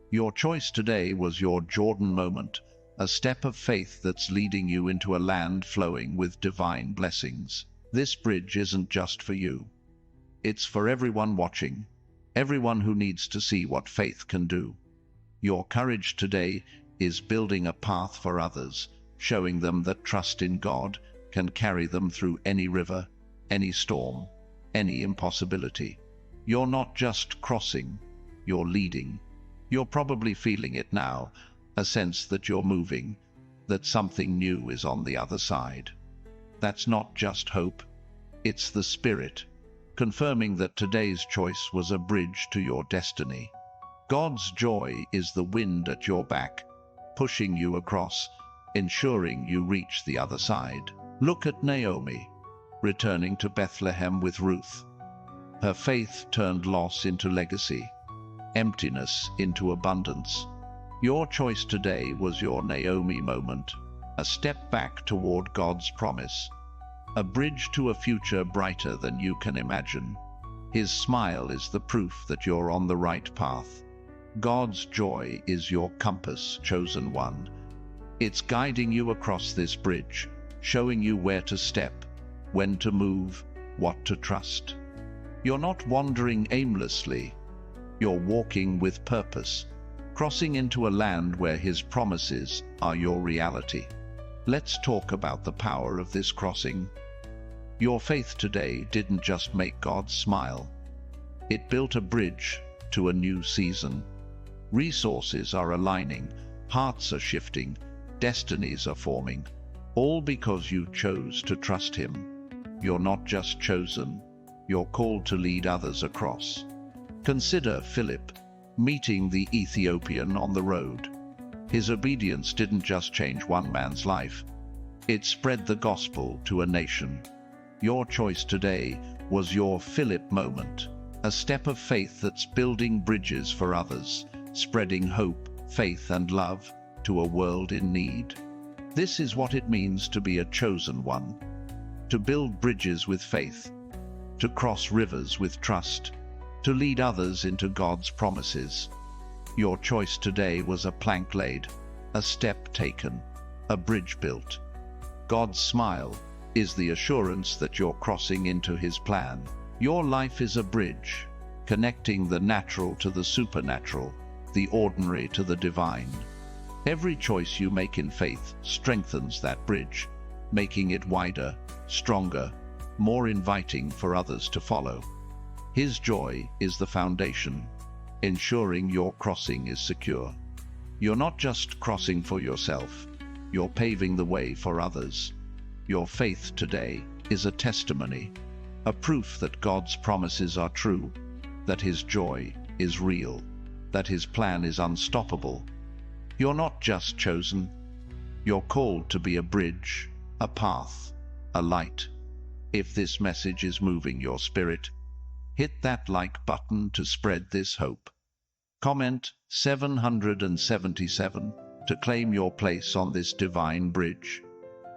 Your choice today was your Jordan moment, a step of faith that's leading you into a land flowing with divine blessings. This bridge isn't just for you. It's for everyone watching, everyone who needs to see what faith can do. Your courage today is building a path for others, showing them that trust in God can carry them through any river, any storm, any impossibility. You're not just crossing, you're leading. You're probably feeling it now, a sense that you're moving, that something new is on the other side. That's not just hope, it's the Spirit, confirming that today's choice was a bridge to your destiny. God's joy is the wind at your back, pushing you across, ensuring you reach the other side. Look at Naomi, returning to Bethlehem with Ruth. Her faith turned loss into legacy, emptiness into abundance. Your choice today was your Naomi moment, a step back toward God's promise, a bridge to a future brighter than you can imagine. His smile is the proof that you're on the right path. God's joy is your compass, chosen one. It's guiding you across this bridge, showing you where to step, when to move, what to trust. You're not wandering aimlessly. You're walking with purpose, crossing into a land where His promises are your reality. Let's talk about the power of this crossing. Your faith today didn't just make God smile. It built a bridge to a new season. Resources are aligning, hearts are shifting, destinies are forming, all because you chose to trust Him. You're not just chosen, you're called to lead others across. Consider Philip, meeting the Ethiopian on the road. His obedience didn't just change one man's life, it spread the gospel to a nation. Your choice today was your Philip moment, a step of faith that's building bridges for others, spreading hope, faith, and love to a world in need. This is what it means to be a chosen one, to build bridges with faith, to cross rivers with trust, to lead others into God's promises. Your choice today was a plank laid, a step taken, a bridge built. God's smile, is the assurance that you're crossing into His plan. Your life is a bridge, connecting the natural to the supernatural, the ordinary to the divine. Every choice you make in faith strengthens that bridge, making it wider, stronger, more inviting for others to follow. His joy is the foundation, ensuring your crossing is secure. You're not just crossing for yourself, you're paving the way for others. Your faith today is a testimony, a proof that God's promises are true, that His joy is real, that His plan is unstoppable. You're not just chosen, you're called to be a bridge, a path, a light. If this message is moving your spirit, hit that like button to spread this hope. Comment 777 to claim your place on this divine bridge.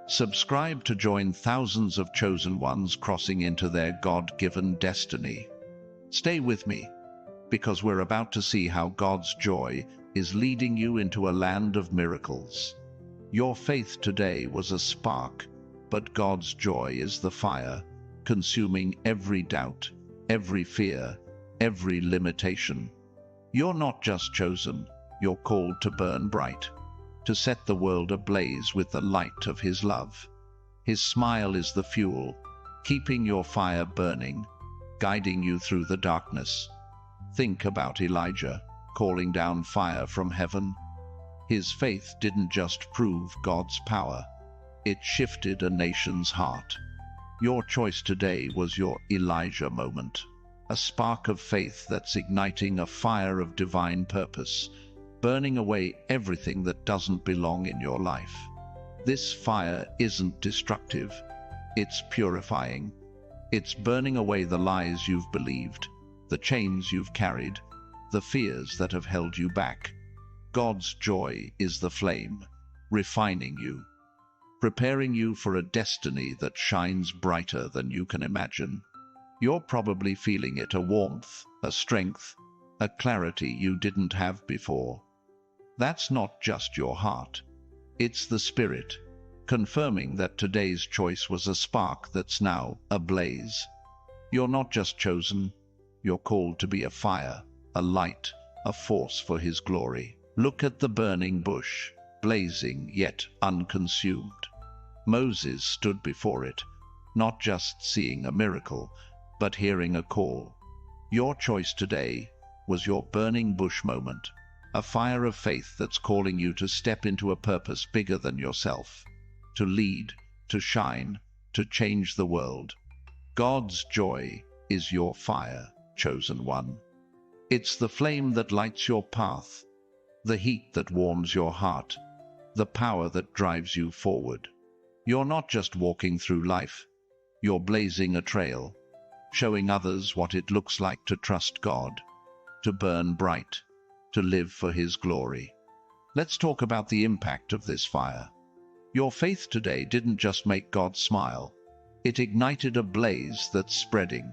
Subscribe to join thousands of chosen ones crossing into their God-given destiny. Stay with me, because we're about to see how God's joy is leading you into a land of miracles. Your faith today was a spark, but God's joy is the fire, consuming every doubt, every fear, every limitation. You're not just chosen, you're called to burn bright, to set the world ablaze with the light of His love. His smile is the fuel, keeping your fire burning, guiding you through the darkness. Think about Elijah, calling down fire from heaven. His faith didn't just prove God's power, it shifted a nation's heart. Your choice today was your Elijah moment, a spark of faith that's igniting a fire of divine purpose, burning away everything that doesn't belong in your life. This fire isn't destructive, it's purifying. It's burning away the lies you've believed, the chains you've carried, the fears that have held you back. God's joy is the flame, refining you, preparing you for a destiny that shines brighter than you can imagine. You're probably feeling it, a warmth, a strength, a clarity you didn't have before. That's not just your heart. It's the Spirit, confirming that today's choice was a spark that's now ablaze. You're not just chosen, you're called to be a fire, a light, a force for His glory. Look at the burning bush, blazing yet unconsumed. Moses stood before it, not just seeing a miracle, but hearing a call. Your choice today was your burning bush moment, a fire of faith that's calling you to step into a purpose bigger than yourself, to lead, to shine, to change the world. God's joy is your fire, chosen one. It's the flame that lights your path, the heat that warms your heart, the power that drives you forward. You're not just walking through life, you're blazing a trail, showing others what it looks like to trust God, to burn bright, to live for His glory. Let's talk about the impact of this fire. Your faith today didn't just make God smile, it ignited a blaze that's spreading.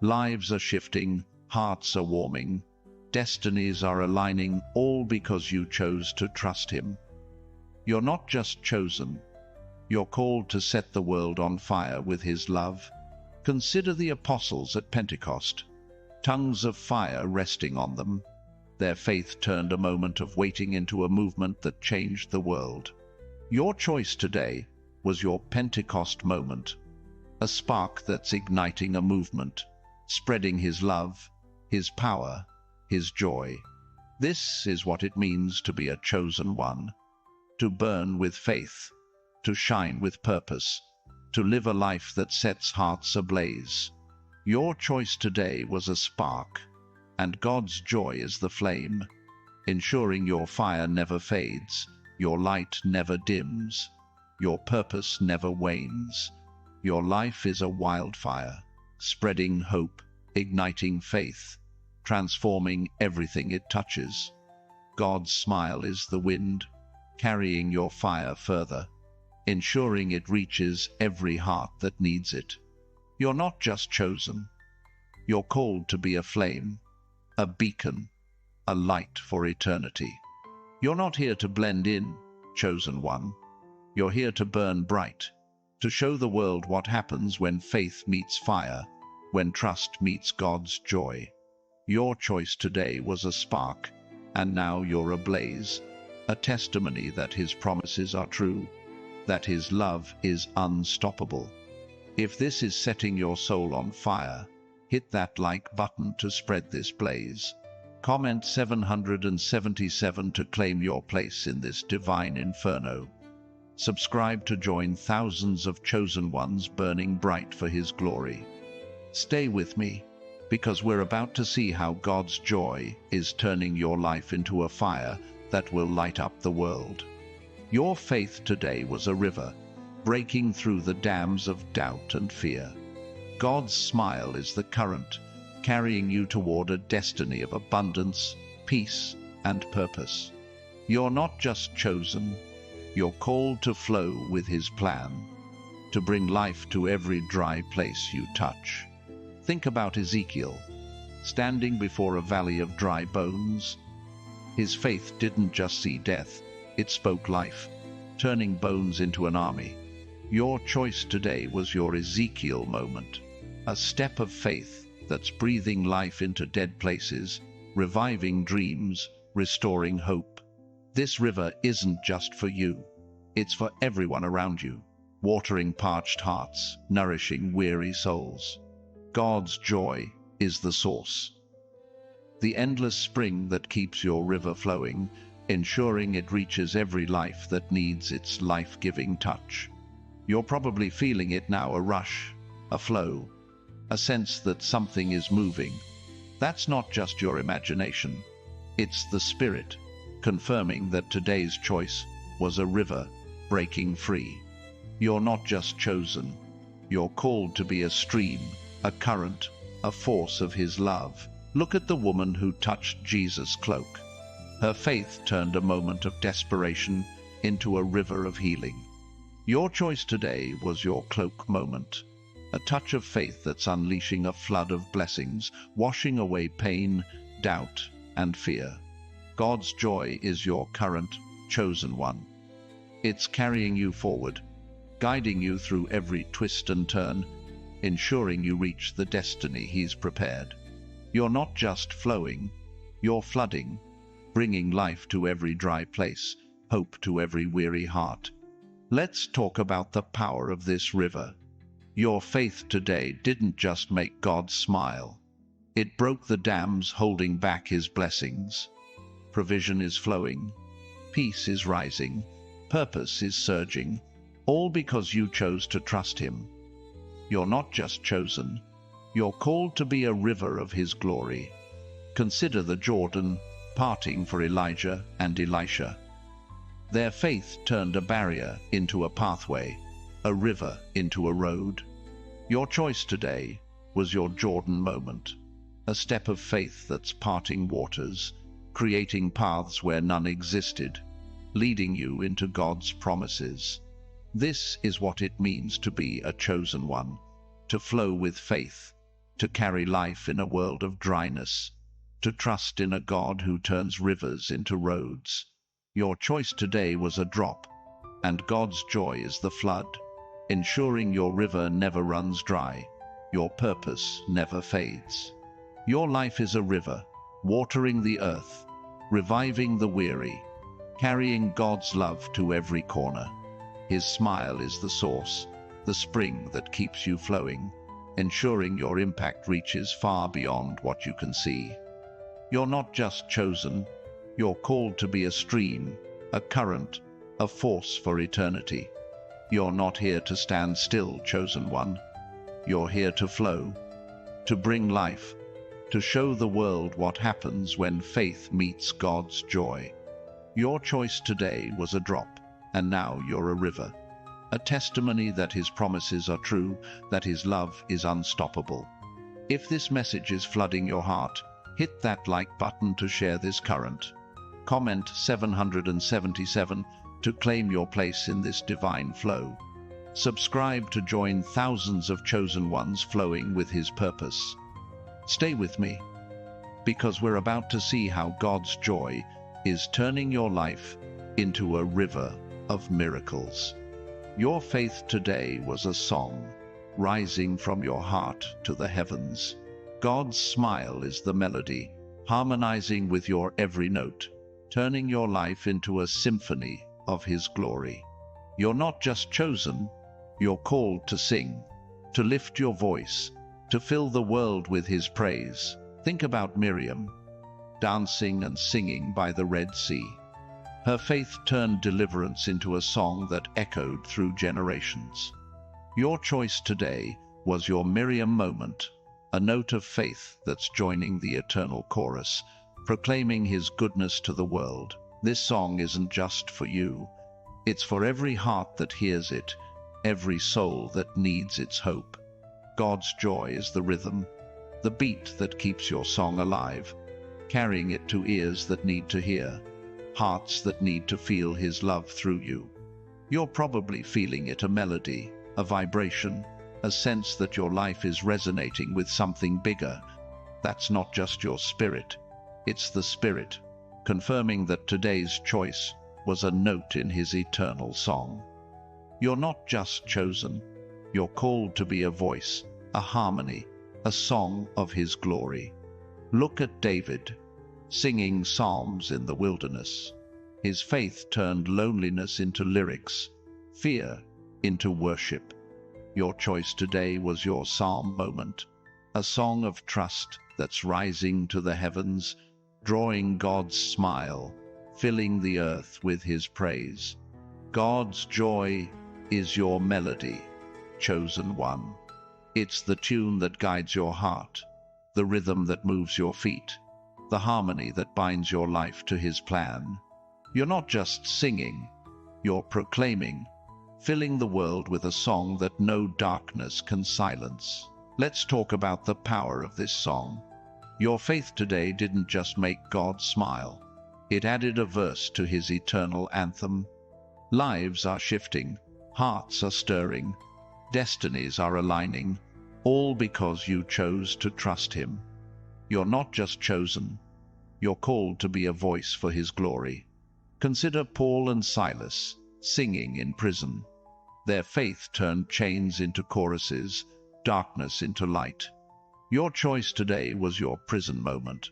Lives are shifting, hearts are warming, destinies are aligning, all because you chose to trust Him. You're not just chosen, you're called to set the world on fire with His love. Consider the apostles at Pentecost, tongues of fire resting on them. Their faith turned a moment of waiting into a movement that changed the world. Your choice today was your Pentecost moment, a spark that's igniting a movement, spreading His love, His power, His joy. This is what it means to be a chosen one, to burn with faith, to shine with purpose, to live a life that sets hearts ablaze. Your choice today was a spark, and God's joy is the flame, ensuring your fire never fades, your light never dims, your purpose never wanes. Your life is a wildfire, spreading hope, igniting faith, transforming everything it touches. God's smile is the wind, carrying your fire further, ensuring it reaches every heart that needs it. You're not just chosen, you're called to be a flame, a beacon, a light for eternity. You're not here to blend in, chosen one. You're here to burn bright, to show the world what happens when faith meets fire, when trust meets God's joy. Your choice today was a spark, and now you're ablaze, a testimony that His promises are true, that His love is unstoppable. If this is setting your soul on fire, hit that like button to spread this blaze. Comment 777 to claim your place in this divine inferno. Subscribe to join thousands of chosen ones burning bright for His glory. Stay with me, because we're about to see how God's joy is turning your life into a fire that will light up the world. Your faith today was a river, breaking through the dams of doubt and fear. God's smile is the current, carrying you toward a destiny of abundance, peace, and purpose. You're not just chosen, you're called to flow with His plan, to bring life to every dry place you touch. Think about Ezekiel, standing before a valley of dry bones. His faith didn't just see death, it spoke life, turning bones into an army. Your choice today was your Ezekiel moment, a step of faith that's breathing life into dead places, reviving dreams, restoring hope. This river isn't just for you, it's for everyone around you, watering parched hearts, nourishing weary souls. God's joy is the source, the endless spring that keeps your river flowing, ensuring it reaches every life that needs its life-giving touch. You're probably feeling it now, a rush, a flow, a sense that something is moving. That's not just your imagination, it's the Spirit, confirming that today's choice was a river breaking free. You're not just chosen, you're called to be a stream, a current, a force of His love. Look at the woman who touched Jesus' cloak. Her faith turned a moment of desperation into a river of healing. Your choice today was your cloak moment, a touch of faith that's unleashing a flood of blessings, washing away pain, doubt, and fear. God's joy is your current, chosen one. It's carrying you forward, guiding you through every twist and turn, ensuring you reach the destiny He's prepared. You're not just flowing, you're flooding, bringing life to every dry place, hope to every weary heart. Let's talk about the power of this river. Your faith today didn't just make God smile. It broke the dams holding back His blessings. Provision is flowing, peace is rising, purpose is surging, all because you chose to trust Him. You're not just chosen, you're called to be a river of His glory. Consider the Jordan parting for Elijah and Elisha. Their faith turned a barrier into a pathway, a river into a road. Your choice today was your Jordan moment, a step of faith that's parting waters, creating paths where none existed, leading you into God's promises. This is what it means to be a chosen one, to flow with faith, to carry life in a world of dryness, to trust in a God who turns rivers into roads. Your choice today was a drop, and God's joy is the flood, ensuring your river never runs dry, your purpose never fades. Your life is a river, watering the earth, reviving the weary, carrying God's love to every corner. His smile is the source, the spring that keeps you flowing, ensuring your impact reaches far beyond what you can see. You're not just chosen, you're called to be a stream, a current, a force for eternity. You're not here to stand still, chosen one. You're here to flow, to bring life, to show the world what happens when faith meets God's joy. Your choice today was a drop, and now you're a river. A testimony that His promises are true, that His love is unstoppable. If this message is flooding your heart, hit that like button to share this current. Comment 777 to claim your place in this divine flow. Subscribe to join thousands of chosen ones flowing with His purpose. Stay with me, because we're about to see how God's joy is turning your life into a river of miracles. Your faith today was a song, rising from your heart to the heavens. God's smile is the melody, harmonizing with your every note, turning your life into a symphony of His glory. You're not just chosen, you're called to sing, to lift your voice, to fill the world with His praise. Think about Miriam, dancing and singing by the Red Sea. Her faith turned deliverance into a song that echoed through generations. Your choice today was your Miriam moment, a note of faith that's joining the eternal chorus, proclaiming His goodness to the world. This song isn't just for you, it's for every heart that hears it, every soul that needs its hope. God's joy is the rhythm, the beat that keeps your song alive, carrying it to ears that need to hear, hearts that need to feel His love through you. You're probably feeling it, a melody, a vibration, a sense that your life is resonating with something bigger. That's not just your spirit, it's the Spirit, confirming that today's choice was a note in His eternal song. You're not just chosen, you're called to be a voice, a harmony, a song of His glory. Look at David, singing psalms in the wilderness. His faith turned loneliness into lyrics, fear into worship. Your choice today was your psalm moment, a song of trust that's rising to the heavens, drawing God's smile, filling the earth with His praise. God's joy is your melody, chosen one. It's the tune that guides your heart, the rhythm that moves your feet, the harmony that binds your life to His plan. You're not just singing, you're proclaiming, filling the world with a song that no darkness can silence. Let's talk about the power of this song. Your faith today didn't just make God smile. It added a verse to His eternal anthem. Lives are shifting, hearts are stirring, destinies are aligning, all because you chose to trust Him. You're not just chosen, you're called to be a voice for His glory. Consider Paul and Silas, singing in prison. Their faith turned chains into choruses, darkness into light. Your choice today was your prison moment,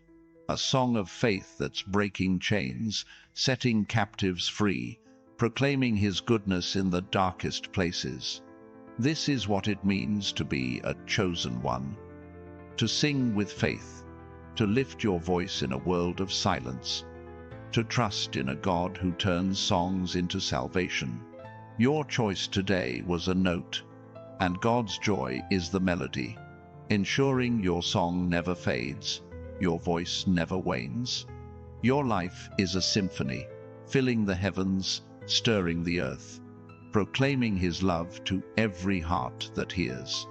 a song of faith that's breaking chains, setting captives free, proclaiming His goodness in the darkest places. This is what it means to be a chosen one, to sing with faith, to lift your voice in a world of silence, to trust in a God who turns songs into salvation. Your choice today was a note, and God's joy is the melody, ensuring your song never fades, your voice never wanes. Your life is a symphony, filling the heavens, stirring the earth, proclaiming His love to every heart that hears.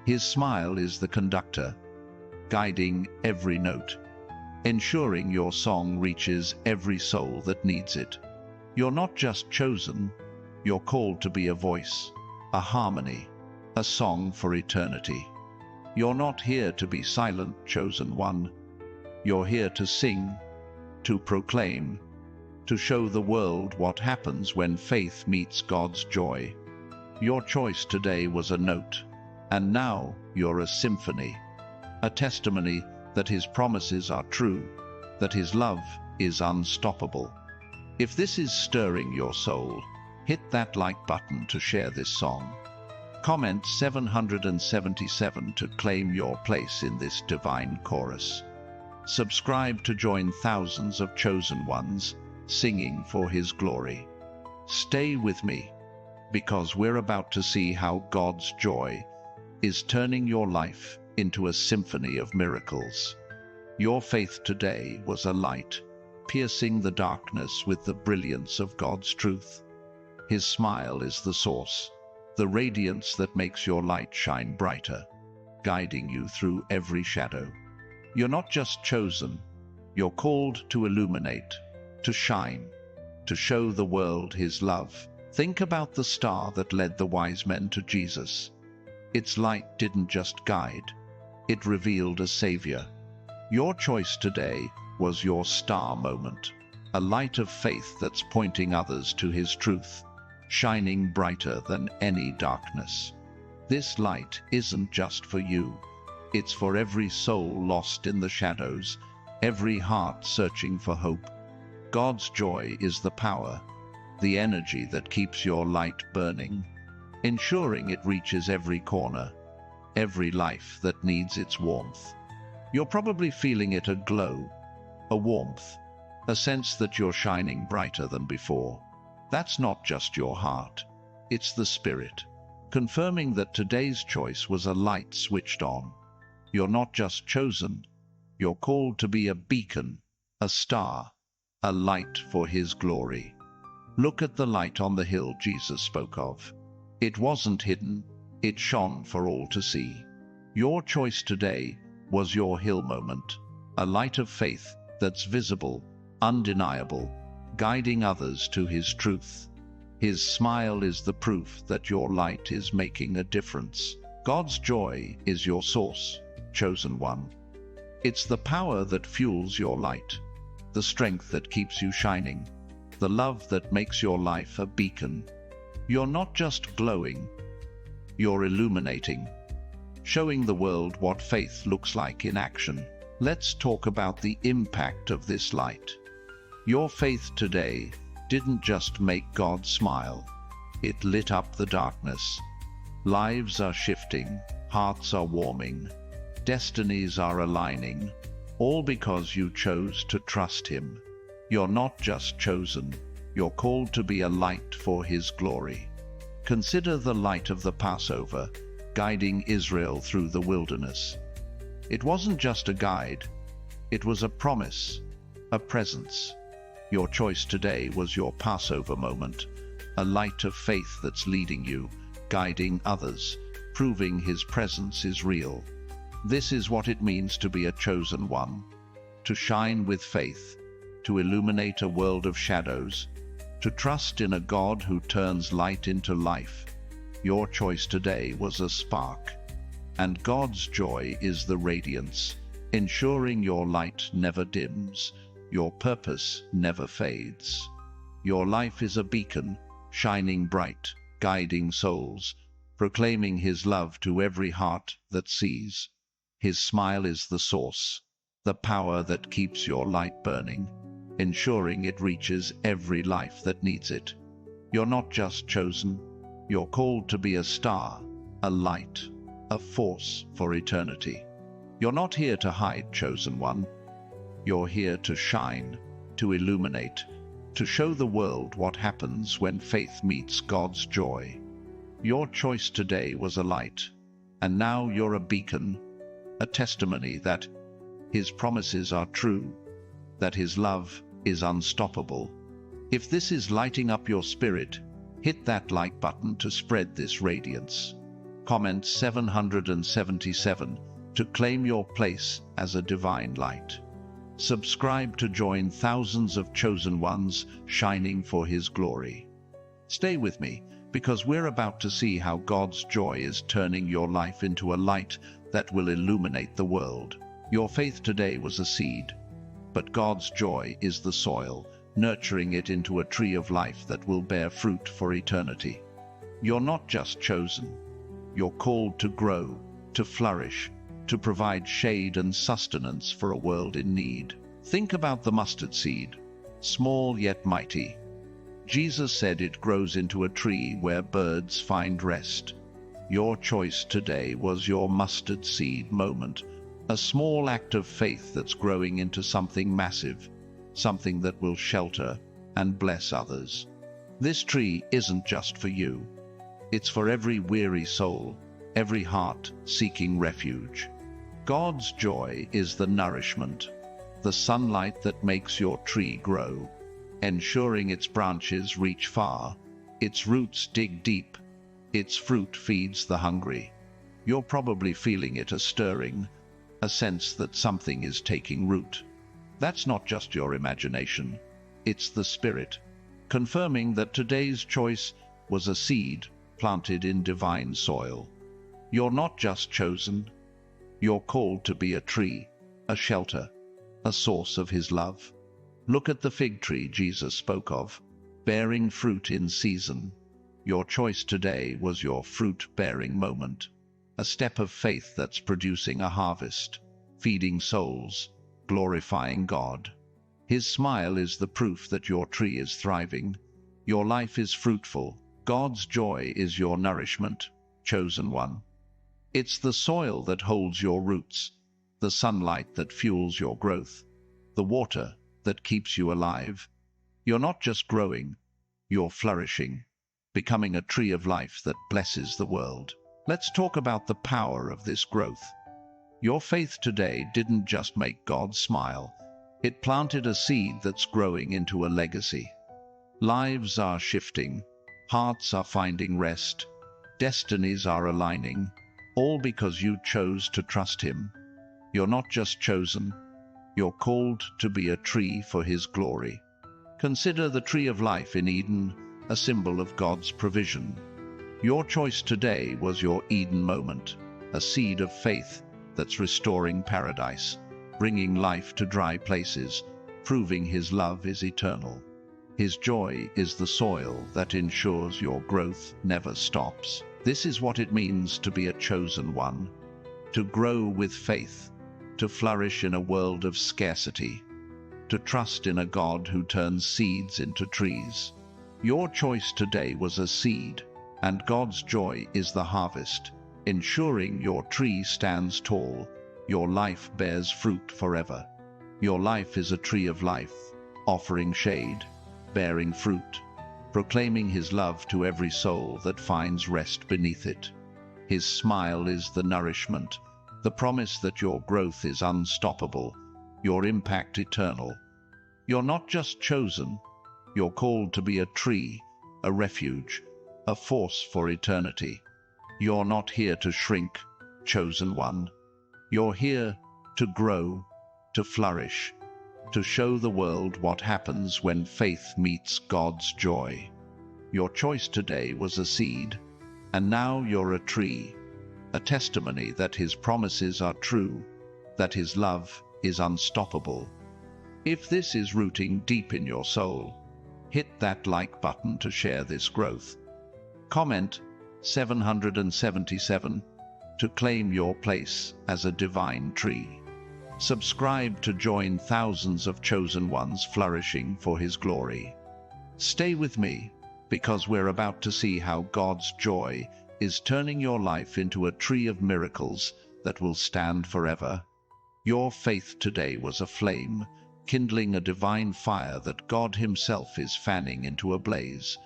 His smile is the conductor, guiding every note, ensuring your song reaches every soul that needs it. You're not just chosen, you're called to be a voice, a harmony, a song for eternity. You're not here to be silent, chosen one. You're here to sing, to proclaim, to show the world what happens when faith meets God's joy. Your choice today was a note, and now you're a symphony, a testimony that His promises are true, that His love is unstoppable. If this is stirring your soul, hit that like button to share this song. Comment 777 to claim your place in this divine chorus. Subscribe to join thousands of chosen ones singing for His glory. Stay with me, because we're about to see how God's joy is turning your life into a symphony of miracles. Your faith today was a light, piercing the darkness with the brilliance of God's truth. His smile is the source, the radiance that makes your light shine brighter, guiding you through every shadow. You're not just chosen, you're called to illuminate, to shine, to show the world His love. Think about the star that led the wise men to Jesus. Its light didn't just guide, it revealed a Savior. Your choice today was your star moment, a light of faith that's pointing others to His truth. shining brighter than any darkness. This light isn't just for you. It's for every soul lost in the shadows, every heart searching for hope. God's joy is the power, the energy that keeps your light burning, ensuring it reaches every corner, every life that needs its warmth. You're probably feeling it, a glow, a warmth, a sense that you're shining brighter than before. That's not just your heart, it's the Spirit, confirming that today's choice was a light switched on. You're not just chosen, you're called to be a beacon, a star, a light for His glory. Look at the light on the hill Jesus spoke of. It wasn't hidden, it shone for all to see. Your choice today was your hill moment, a light of faith that's visible, undeniable, guiding others to His truth. His smile is the proof that your light is making a difference. God's joy is your source, chosen one. It's the power that fuels your light, the strength that keeps you shining, the love that makes your life a beacon. You're not just glowing, you're illuminating, showing the world what faith looks like in action. Let's talk about the impact of this light. Your faith today didn't just make God smile, it lit up the darkness. Lives are shifting, hearts are warming, destinies are aligning, all because you chose to trust Him. You're not just chosen, you're called to be a light for His glory. Consider the light of the Passover, guiding Israel through the wilderness. It wasn't just a guide, it was a promise, a presence. Your choice today was your Passover moment, a light of faith that's leading you, guiding others, proving His presence is real. This is what it means to be a chosen one, to shine with faith, to illuminate a world of shadows, to trust in a God who turns light into life. Your choice today was a spark, and God's joy is the radiance, ensuring your light never dims, your purpose never fades. Your life is a beacon, shining bright, guiding souls, proclaiming His love to every heart that sees. His smile is the source, the power that keeps your light burning, ensuring it reaches every life that needs it. You're not just chosen, you're called to be a star, a light, a force for eternity. You're not here to hide, chosen one. You're here to shine, to illuminate, to show the world what happens when faith meets God's joy. Your choice today was a light, and now you're a beacon, a testimony that His promises are true, that His love is unstoppable. If this is lighting up your spirit, hit that like button to spread this radiance. Comment 777 to claim your place as a divine light. Subscribe to join thousands of chosen ones shining for His glory. Stay with me, because we're about to see how God's joy is turning your life into a light that will illuminate the world. Your faith today was a seed, but God's joy is the soil, nurturing it into a tree of life that will bear fruit for eternity. You're not just chosen, you're called to grow, to flourish, to provide shade and sustenance for a world in need. Think about the mustard seed, small yet mighty. Jesus said it grows into a tree where birds find rest. Your choice today was your mustard seed moment, a small act of faith that's growing into something massive, something that will shelter and bless others. This tree isn't just for you. It's for every weary soul, every heart seeking refuge. God's joy is the nourishment, the sunlight that makes your tree grow, ensuring its branches reach far, its roots dig deep, its fruit feeds the hungry. You're probably feeling it, a stirring, a sense that something is taking root. That's not just your imagination, it's the Spirit, confirming that today's choice was a seed planted in divine soil. You're not just chosen, you're called to be a tree, a shelter, a source of His love. Look at the fig tree Jesus spoke of, bearing fruit in season, Your choice today was your fruit-bearing moment, a step of faith that's producing a harvest, feeding souls, glorifying God. His smile is the proof that your tree is thriving. Your life is fruitful. God's joy is your nourishment, chosen one. It's the soil that holds your roots, the sunlight that fuels your growth, the water that keeps you alive. You're not just growing, you're flourishing, becoming a tree of life that blesses the world. Let's talk about the power of this growth. Your faith today didn't just make God smile. It planted a seed that's growing into a legacy. Lives are shifting, hearts are finding rest, destinies are aligning, all because you chose to trust Him. You're not just chosen, you're called to be a tree for His glory. Consider the tree of life in Eden, a symbol of God's provision. Your choice today was your Eden moment, a seed of faith that's restoring paradise, bringing life to dry places, proving His love is eternal. His joy is the soil that ensures your growth never stops. This is what it means to be a chosen one, to grow with faith, to flourish in a world of scarcity, to trust in a God who turns seeds into trees. Your choice today was a seed, and God's joy is the harvest, ensuring your tree stands tall, your life bears fruit forever. Your life is a tree of life, offering shade, bearing fruit, proclaiming His love to every soul that finds rest beneath it. His smile is the nourishment, the promise that your growth is unstoppable, your impact eternal. You're not just chosen, you're called to be a tree, a refuge, a force for eternity. You're not here to shrink, chosen one. You're here to grow, to flourish, to show the world what happens when faith meets God's joy. Your choice today was a seed, and now you're a tree, a testimony that His promises are true, that His love is unstoppable. If this is rooting deep in your soul, hit that like button to share this growth. Comment 777 to claim your place as a divine tree. Subscribe to join thousands of chosen ones flourishing for His glory. Stay with me, because we're about to see how God's joy is turning your life into a tree of miracles that will stand forever. Your faith today was a flame, kindling a divine fire that God Himself is fanning into a blaze.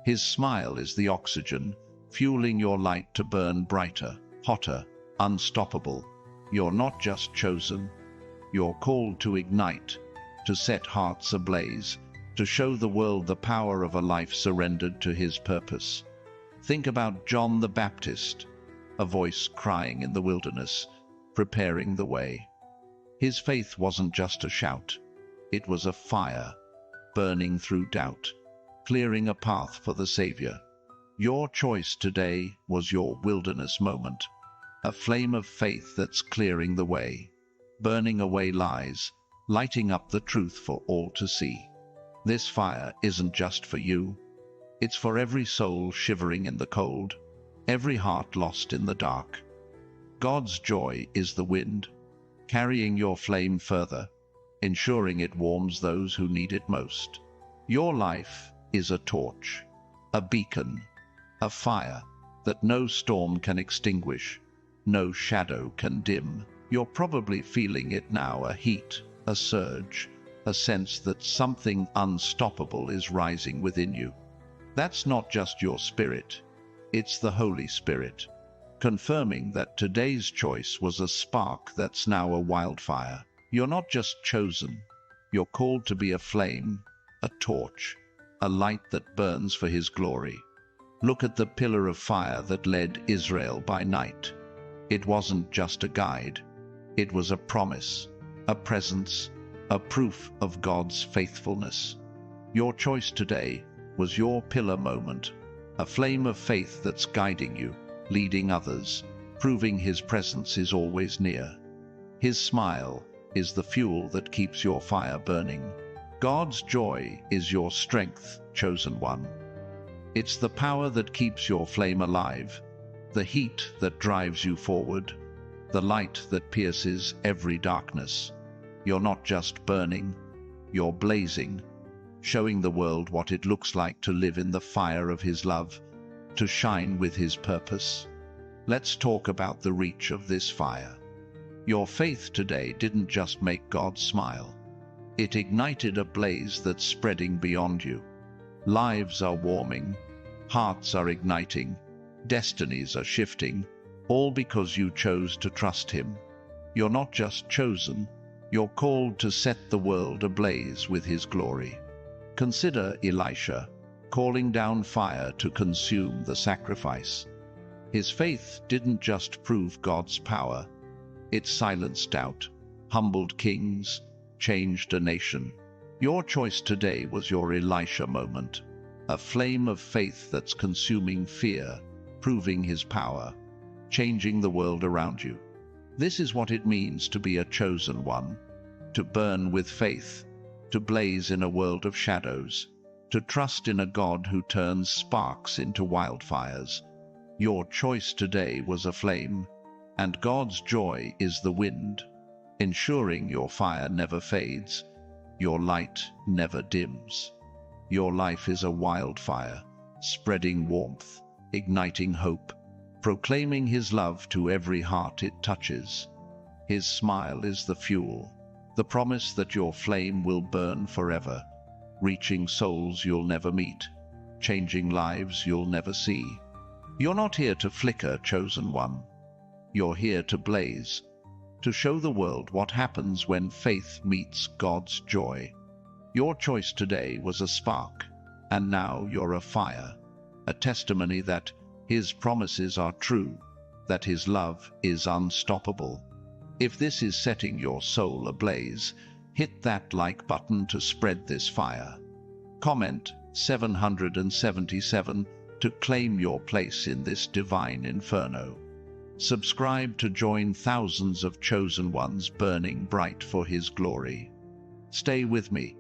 His smile is the oxygen, fueling your light to burn brighter, hotter, unstoppable. You're not just chosen, you're called to ignite, to set hearts ablaze, to show the world the power of a life surrendered to His purpose. Think about John the Baptist, a voice crying in the wilderness, preparing the way. His faith wasn't just a shout, it was a fire, burning through doubt, clearing a path for the Savior. Your choice today was your wilderness moment, a flame of faith that's clearing the way, burning away lies, lighting up the truth for all to see. This fire isn't just for you, it's for every soul shivering in the cold, every heart lost in the dark. God's joy is the wind, carrying your flame further, ensuring it warms those who need it most. Your life is a torch, a beacon, a fire that no storm can extinguish, no shadow can dim. You're probably feeling it now, a heat, a surge, a sense that something unstoppable is rising within you. That's not just your spirit, it's the Holy Spirit, confirming that today's choice was a spark that's now a wildfire. You're not just chosen, you're called to be a flame, a torch, a light that burns for His glory. Look at the pillar of fire that led Israel by night. It wasn't just a guide, it was a promise, a presence, a proof of God's faithfulness. Your choice today was your pillar moment, a flame of faith that's guiding you, leading others, proving His presence is always near. His smile is the fuel that keeps your fire burning. God's joy is your strength, chosen one. It's the power that keeps your flame alive, the heat that drives you forward, the light that pierces every darkness. You're not just burning, you're blazing, showing the world what it looks like to live in the fire of His love, to shine with His purpose. Let's talk about the reach of this fire. Your faith today didn't just make God smile. It ignited a blaze that's spreading beyond you. Lives are warming, hearts are igniting, destinies are shifting, all because you chose to trust Him. You're not just chosen, you're called to set the world ablaze with His glory. Consider Elisha, calling down fire to consume the sacrifice. His faith didn't just prove God's power, it silenced doubt, humbled kings, changed a nation. Your choice today was your Elisha moment, a flame of faith that's consuming fear, proving His power, changing the world around you. This is what it means to be a chosen one, to burn with faith, to blaze in a world of shadows, to trust in a God who turns sparks into wildfires. Your choice today was a flame, and God's joy is the wind, ensuring your fire never fades, your light never dims. Your life is a wildfire, spreading warmth, igniting hope, proclaiming His love to every heart it touches. His smile is the fuel, the promise that your flame will burn forever, reaching souls you'll never meet, changing lives you'll never see. You're not here to flicker, chosen one. You're here to blaze, to show the world what happens when faith meets God's joy. Your choice today was a spark, and now you're a fire, a testimony that His promises are true, that His love is unstoppable. If this is setting your soul ablaze, hit that like button to spread this fire. Comment 777 to claim your place in this divine inferno. Subscribe to join thousands of chosen ones burning bright for His glory. Stay with me,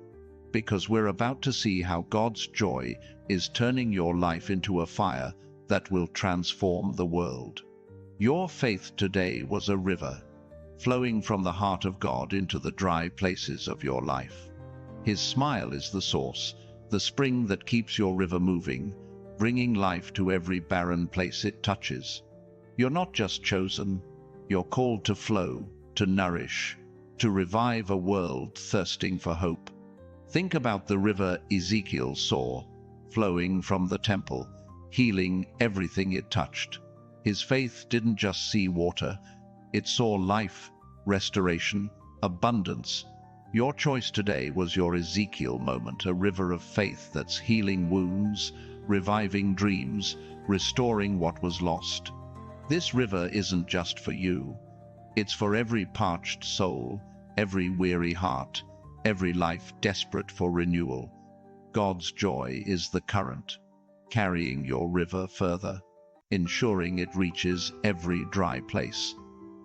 because we're about to see how God's joy is turning your life into a fire that will transform the world. Your faith today was a river, flowing from the heart of God into the dry places of your life. His smile is the source, the spring that keeps your river moving, bringing life to every barren place it touches. You're not just chosen, you're called to flow, to nourish, to revive a world thirsting for hope. Think about the river Ezekiel saw, flowing from the temple, healing everything it touched. His faith didn't just see water, it saw life, restoration, abundance. Your choice today was your Ezekiel moment, a river of faith that's healing wounds, reviving dreams, restoring what was lost. This river isn't just for you. It's for every parched soul, every weary heart, every life desperate for renewal. God's joy is the current, carrying your river further, ensuring it reaches every dry place,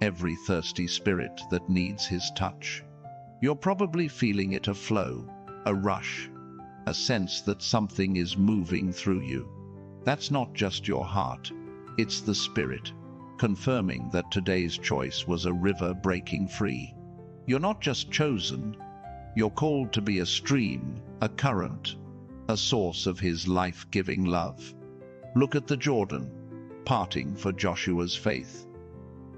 every thirsty spirit that needs His touch. You're probably feeling it, a flow, a rush, a sense that something is moving through you. That's not just your heart, it's the Spirit, confirming that today's choice was a river breaking free. You're not just chosen, you're called to be a stream, a current, a source of His life-giving love. Look at the Jordan, parting for Joshua's faith.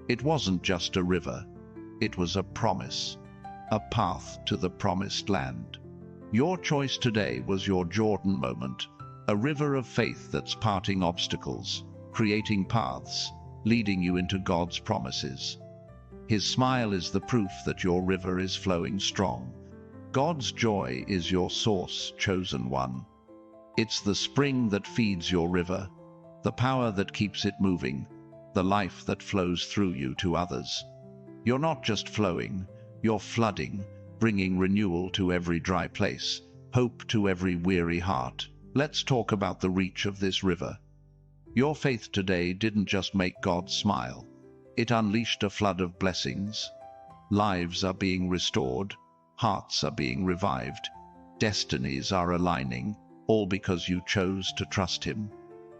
It wasn't just a river, it was a promise, a path to the promised land. Your choice today was your Jordan moment, a river of faith that's parting obstacles, creating paths, leading you into God's promises. His smile is the proof that your river is flowing strong. God's joy is your source, chosen one. It's the spring that feeds your river, the power that keeps it moving, the life that flows through you to others. You're not just flowing, you're flooding, bringing renewal to every dry place, hope to every weary heart. Let's talk about the reach of this river. Your faith today didn't just make God smile, it unleashed a flood of blessings. Lives are being restored, hearts are being revived, destinies are aligning, all because you chose to trust him.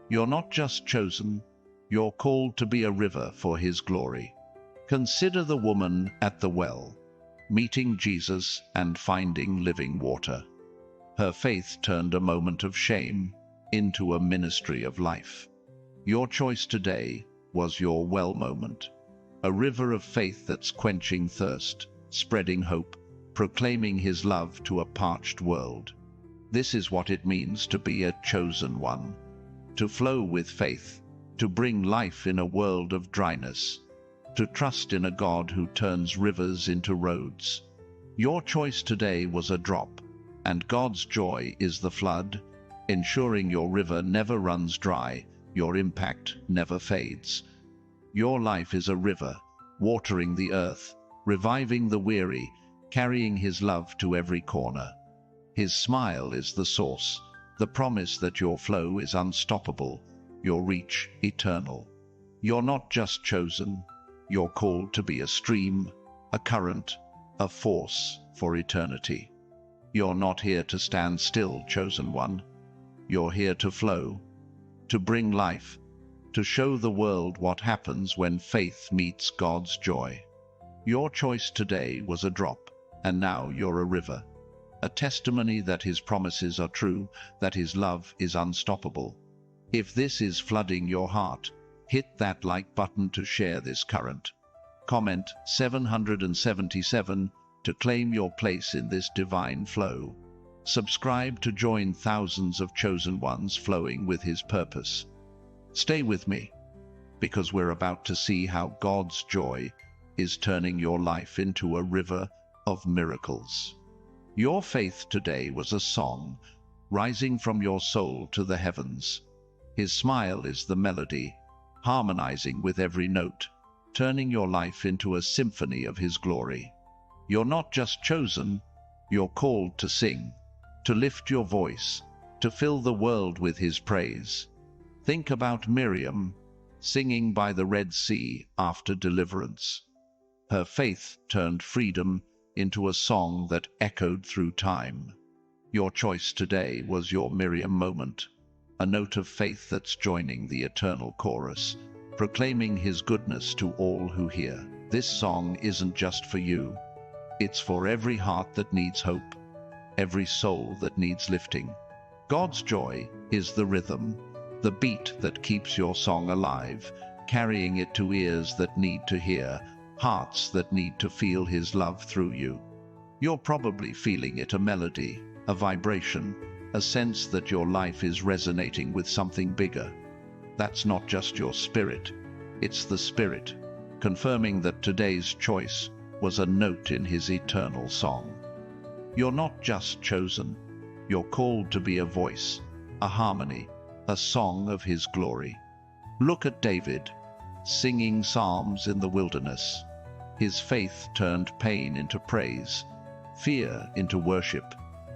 You're not just chosen, you're called to be a river for his glory. Consider the woman at the well, meeting Jesus and finding living water. Her faith turned a moment of shame into a ministry of life. Your choice today was your well moment, a river of faith that's quenching thirst, spreading hope, proclaiming his love to a parched world. This is what it means to be a chosen one, to flow with faith, to bring life in a world of dryness, to trust in a God who turns rivers into roads. Your choice today was a drop, and God's joy is the flood, ensuring your river never runs dry, your impact never fades. Your life is a river, watering the earth, reviving the weary, carrying his love to every corner. His smile is the source, the promise that your flow is unstoppable, your reach eternal. You're not just chosen, you're called to be a stream, a current, a force for eternity. You're not here to stand still, chosen one. You're here to flow, to bring life, to show the world what happens when faith meets God's joy. Your choice today was a drop, and now you're a river, a testimony that his promises are true, that his love is unstoppable. If this is flooding your heart, hit that like button to share this current. Comment 777 to claim your place in this divine flow. Subscribe to join thousands of chosen ones flowing with his purpose. Stay with me, because we're about to see how God's joy is turning your life into a river of miracles. Your faith today was a song, rising from your soul to the heavens. His smile is the melody, harmonizing with every note, turning your life into a symphony of his glory. You're not just chosen, you're called to sing, to lift your voice, to fill the world with his praise. Think about Miriam, singing by the Red Sea after deliverance. Her faith turned freedom into a song that echoed through time. Your choice today was your Miriam moment, a note of faith that's joining the eternal chorus, proclaiming his goodness to all who hear. This song isn't just for you. It's for every heart that needs hope, every soul that needs lifting. God's joy is the rhythm, the beat that keeps your song alive, carrying it to ears that need to hear, hearts that need to feel his love through you. You're probably feeling it, a melody, a vibration, a sense that your life is resonating with something bigger. That's not just your spirit, it's the Spirit, confirming that today's choice was a note in his eternal song. You're not just chosen, you're called to be a voice, a harmony, a song of his glory. Look at David, singing psalms in the wilderness. His faith turned pain into praise, fear into worship.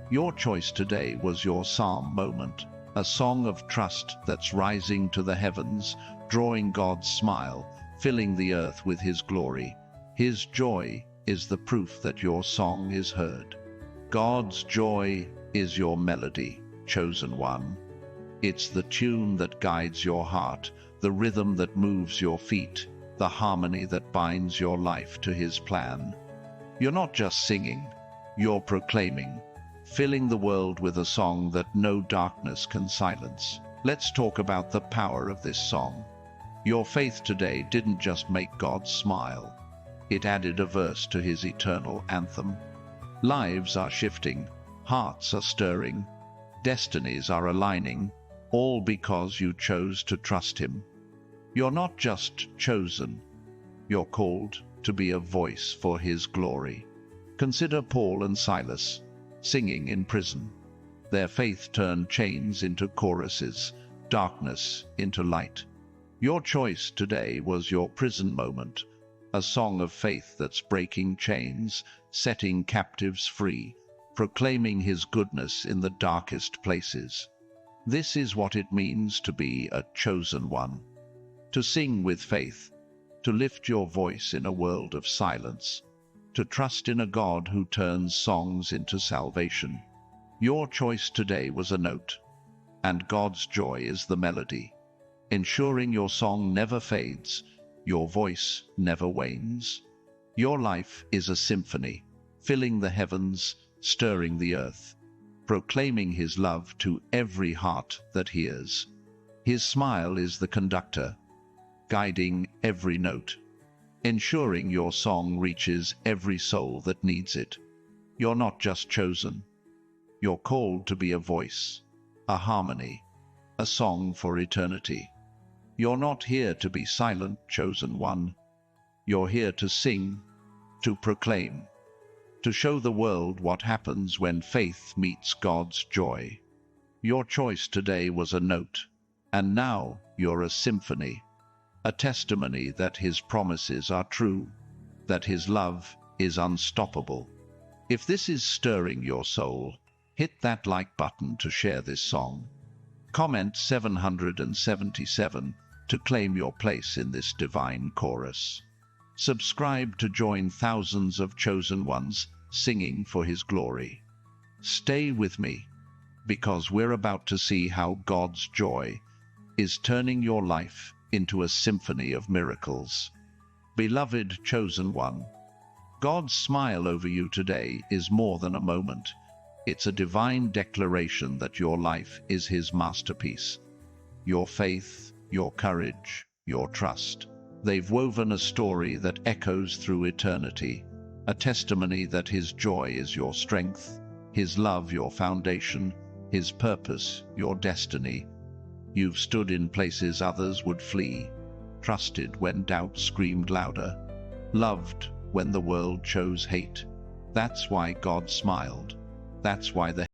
Your choice today was your psalm moment, a song of trust that's rising to the heavens, drawing God's smile, filling the earth with his glory. His joy is the proof that your song is heard. God's joy is your melody, chosen one. It's the tune that guides your heart, the rhythm that moves your feet, the harmony that binds your life to his plan. You're not just singing, you're proclaiming, filling the world with a song that no darkness can silence. Let's talk about the power of this song. Your faith today didn't just make God smile. It added a verse to his eternal anthem. Lives are shifting, hearts are stirring, destinies are aligning, all because you chose to trust him. You're not just chosen, you're called to be a voice for his glory. Consider Paul and Silas, singing in prison. Their faith turned chains into choruses, darkness into light. Your choice today was your prison moment, a song of faith that's breaking chains, setting captives free, proclaiming his goodness in the darkest places. This is what it means to be a chosen one. To sing with faith, to lift your voice in a world of silence, to trust in a God who turns songs into salvation. Your choice today was a note, and God's joy is the melody, ensuring your song never fades, your voice never wanes. Your life is a symphony, filling the heavens, stirring the earth, proclaiming His love to every heart that hears. His smile is the conductor, guiding every note, ensuring your song reaches every soul that needs it. You're not just chosen. You're called to be a voice, a harmony, a song for eternity. You're not here to be silent, chosen one. You're here to sing, to proclaim, to show the world what happens when faith meets God's joy. Your choice today was a note, and now you're a symphony, a testimony that His promises are true, that His love is unstoppable. If this is stirring your soul, hit that like button to share this song. Comment 777 to claim your place in this divine chorus. Subscribe to join thousands of chosen ones singing for His glory. Stay with me, because we're about to see how God's joy is turning your life into a symphony of miracles. Beloved chosen one, God's smile over you today is more than a moment. It's a divine declaration that your life is His masterpiece. Your faith, your courage, your trust, they've woven a story that echoes through eternity, a testimony that His joy is your strength, His love your foundation, His purpose your destiny. You've stood in places others would flee, trusted when doubt screamed louder, loved when the world chose hate. That's why God smiled. That's why the